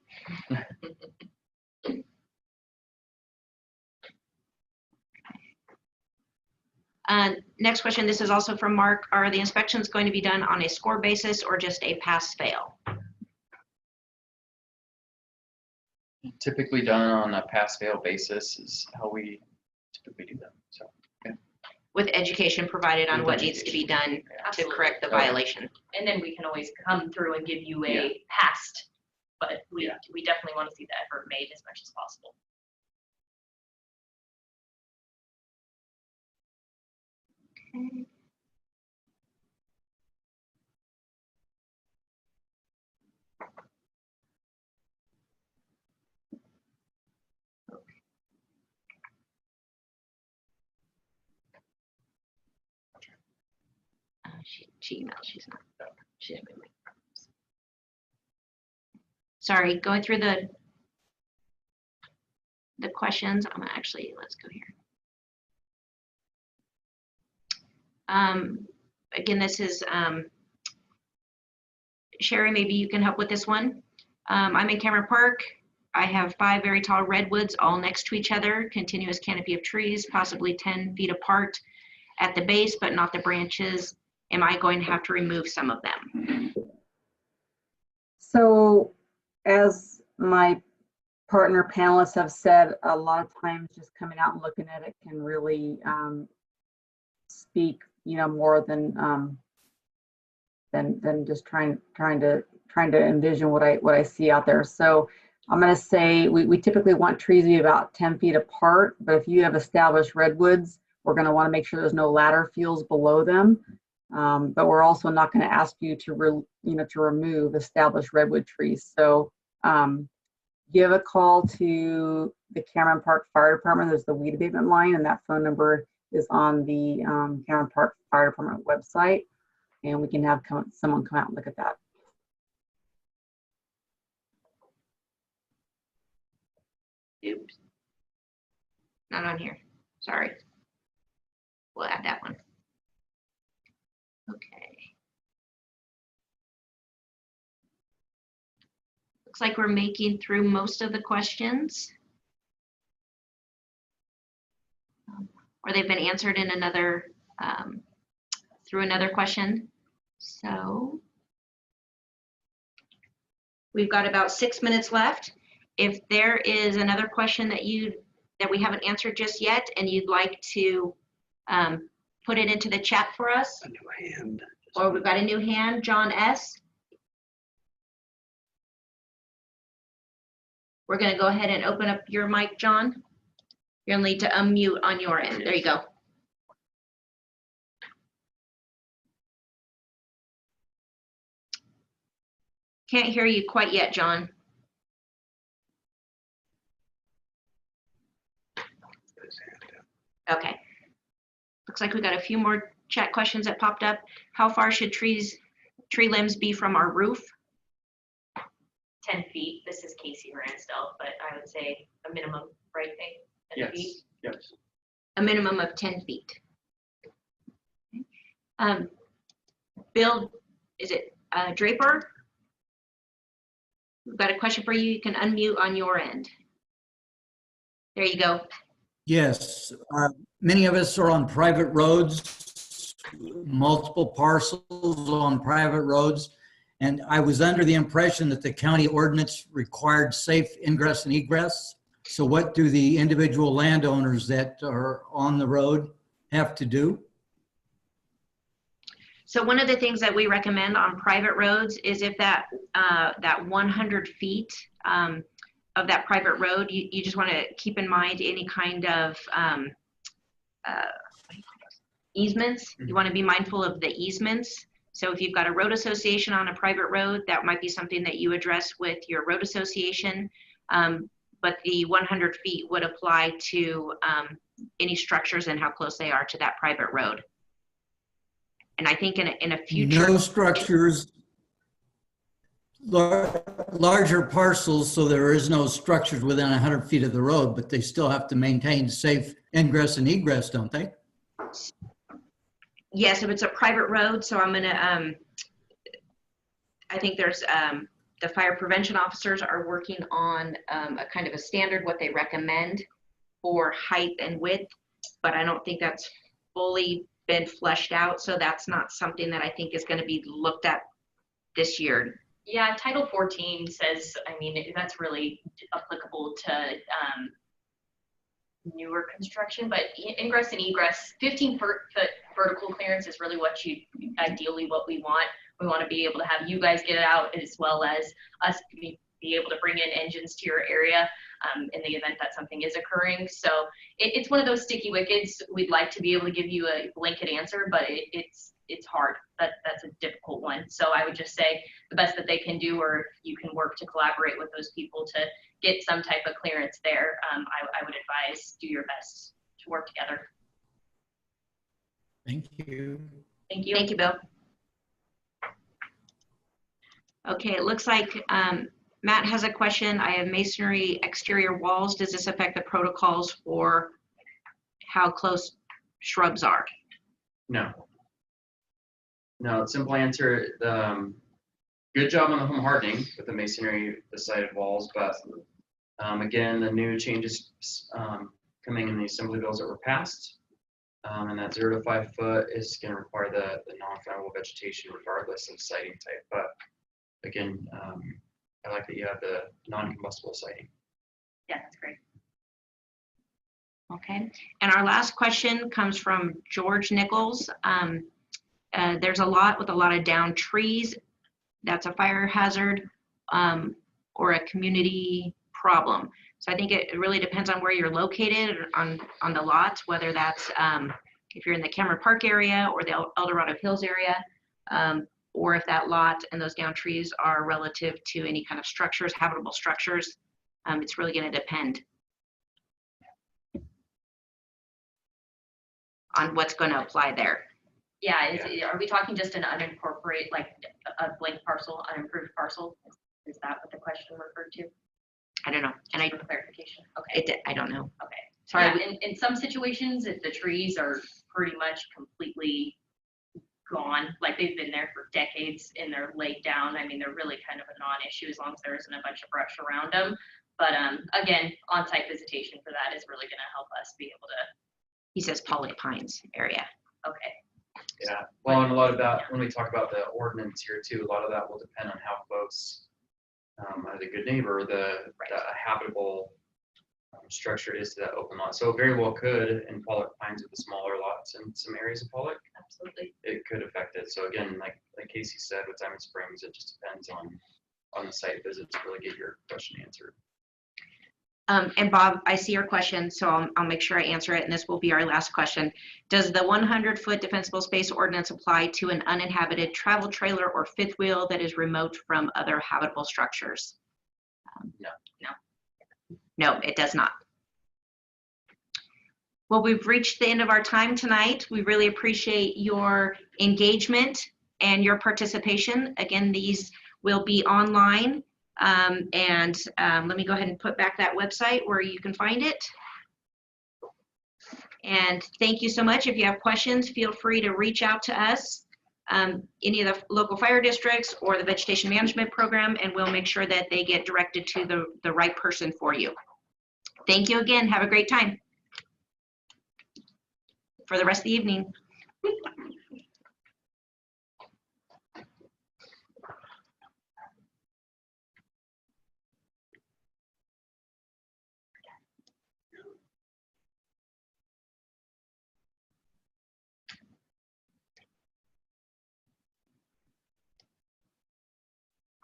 Next question, this is also from Mark. Are the inspections going to be done on a score basis or just a pass-fail? Typically done on a pass-fail basis is how we typically do them. So, yeah. With education provided on With what needs to be done to correct the violation. And then we can always come through and give you a Yeah. past, but we definitely want to see the effort made as much as possible. Okay. She emailed, she's not, she didn't make progress. Sorry, going through the questions, I'm gonna actually, let's go here. Again, this is, Sherry, maybe you can help with this one. I'm in Cameron Park. I have 5 very tall redwoods all next to each other, continuous canopy of trees, possibly 10 feet apart at the base, but not the branches. Am I going to have to remove some of them? So as my partner panelists have said, a lot of times just coming out and looking at it can really speak, you know, more than just trying to envision what I see out there. So I'm going to say we typically want trees to be about 10 feet apart, but if you have established redwoods, we're going to want to make sure there's no ladder fields below them. But we're also not going to ask you to remove established redwood trees. So give a call to the Cameron Park Fire Department. There's the weed abatement line, and that phone number is on the Cameron Park Fire Department website, and we can have someone come out and look at that. Oops. Not on here. Sorry. We'll add that one. Okay. Looks like we're making through most of the questions. Or they've been answered in another, through another question. So We've got about 6 minutes left. If there is another question that we haven't answered just yet and you'd like to put it into the chat for us. A new hand. Or we've got a new hand, John S. We're going to go ahead and open up your mic, John. You're going to need to unmute on your end. There you go. Can't hear you quite yet, John. Okay. Looks like we got a few more chat questions that popped up. How far should tree limbs be from our roof? 10 feet. This is Casey Ransdell, but I would say a minimum, right, thing? 10 feet. Yes. A minimum of 10 feet. Bill, is it Draper? We've got a question for you. You can unmute on your end. There you go. Yes, many of us are on private roads, multiple parcels on private roads. And I was under the impression that the county ordinance required safe ingress and egress. So what do the individual landowners that are on the road have to do? So one of the things that we recommend on private roads is if that 100 feet of that private road, you just want to keep in mind any kind of easements. You want to be mindful of the easements. So if you've got a road association on a private road, that might be something that you address with your road association. But the 100 feet would apply to any structures and how close they are to that private road. And I think in a future— No structures, larger parcels, so there is no structures within 100 feet of the road, but they still have to maintain safe ingress and egress, don't they? Yes, if it's a private road, so I'm gonna, I think there's, the fire prevention officers are working on a kind of a standard, what they recommend for height and width, but I don't think that's fully been fleshed out. So that's not something that I think is gonna be looked at this year. Yeah, Title 14 says, I mean, that's really applicable to newer construction, but ingress and egress, 15-foot vertical clearance is really ideally what we want. We want to be able to have you guys get out as well as us be able to bring in engines to your area in the event that something is occurring. So it's one of those sticky wickets. We'd like to be able to give you a blanket answer, but it's hard. That's a difficult one. So I would just say the best that they can do, or if you can work to collaborate with those people to get some type of clearance there, I would advise do your best to work together. Thank you. Thank you. Thank you, Bill. Okay, it looks like Matt has a question. I have masonry exterior walls. Does this affect the protocols for how close shrubs are? No. No, simple answer. Good job on the home hardening with the masonry, the sided walls, but again, the new changes coming in the assembly bills that were passed, and that 0 to 5 foot is going to require the non-flammable vegetation regardless of siding type. But again, I like that you have the non-combustible siding. Yeah, that's great. Okay, and our last question comes from George Nichols. There's a lot with a lot of downed trees. That's a fire hazard or a community problem. So I think it really depends on where you're located on the lot, whether that's if you're in the Cameron Park area or the El Dorado Hills area, or if that lot and those downed trees are relative to any kind of structures, habitable structures. It's really going to depend on what's going to apply there. Yeah, are we talking just an unincorporated, like a blank parcel, unimproved parcel? Is that what the question referred to? I don't know. And just for clarification. Okay. I don't know. Okay. Sorry. Yeah, in some situations, if the trees are pretty much completely gone, like they've been there for decades and they're laid down, I mean, they're really kind of a non-issue as long as there isn't a bunch of brush around them. But again, on-site visitation for that is really going to help us be able to. He says Pollock Pines area. Okay. Yeah, well, and a lot of that, when we talk about the ordinance here too, a lot of that will depend on how close as a good neighbor, the habitable structure is that open lot. So it very well could, in Pollock Pines with the smaller lots in some areas of Pollock, Absolutely. it could affect it. So again, like Casey said with Diamond Springs, it just depends on the site visit to really get your question answered. And Bob, I see your question, so I'll make sure I answer it, and this will be our last question. Does the 100-foot defensible space ordinance apply to an uninhabited travel trailer or fifth wheel that is remote from other habitable structures? No. No, it does not. Well, we've reached the end of our time tonight. We really appreciate your engagement and your participation. Again, these will be online. Let me go ahead and put back that website where you can find it. And thank you so much. If you have questions, feel free to reach out to us, any of the local fire districts or the vegetation management program, and we'll make sure that they get directed to the right person for you. Thank you again. Have a great time for the rest of the evening.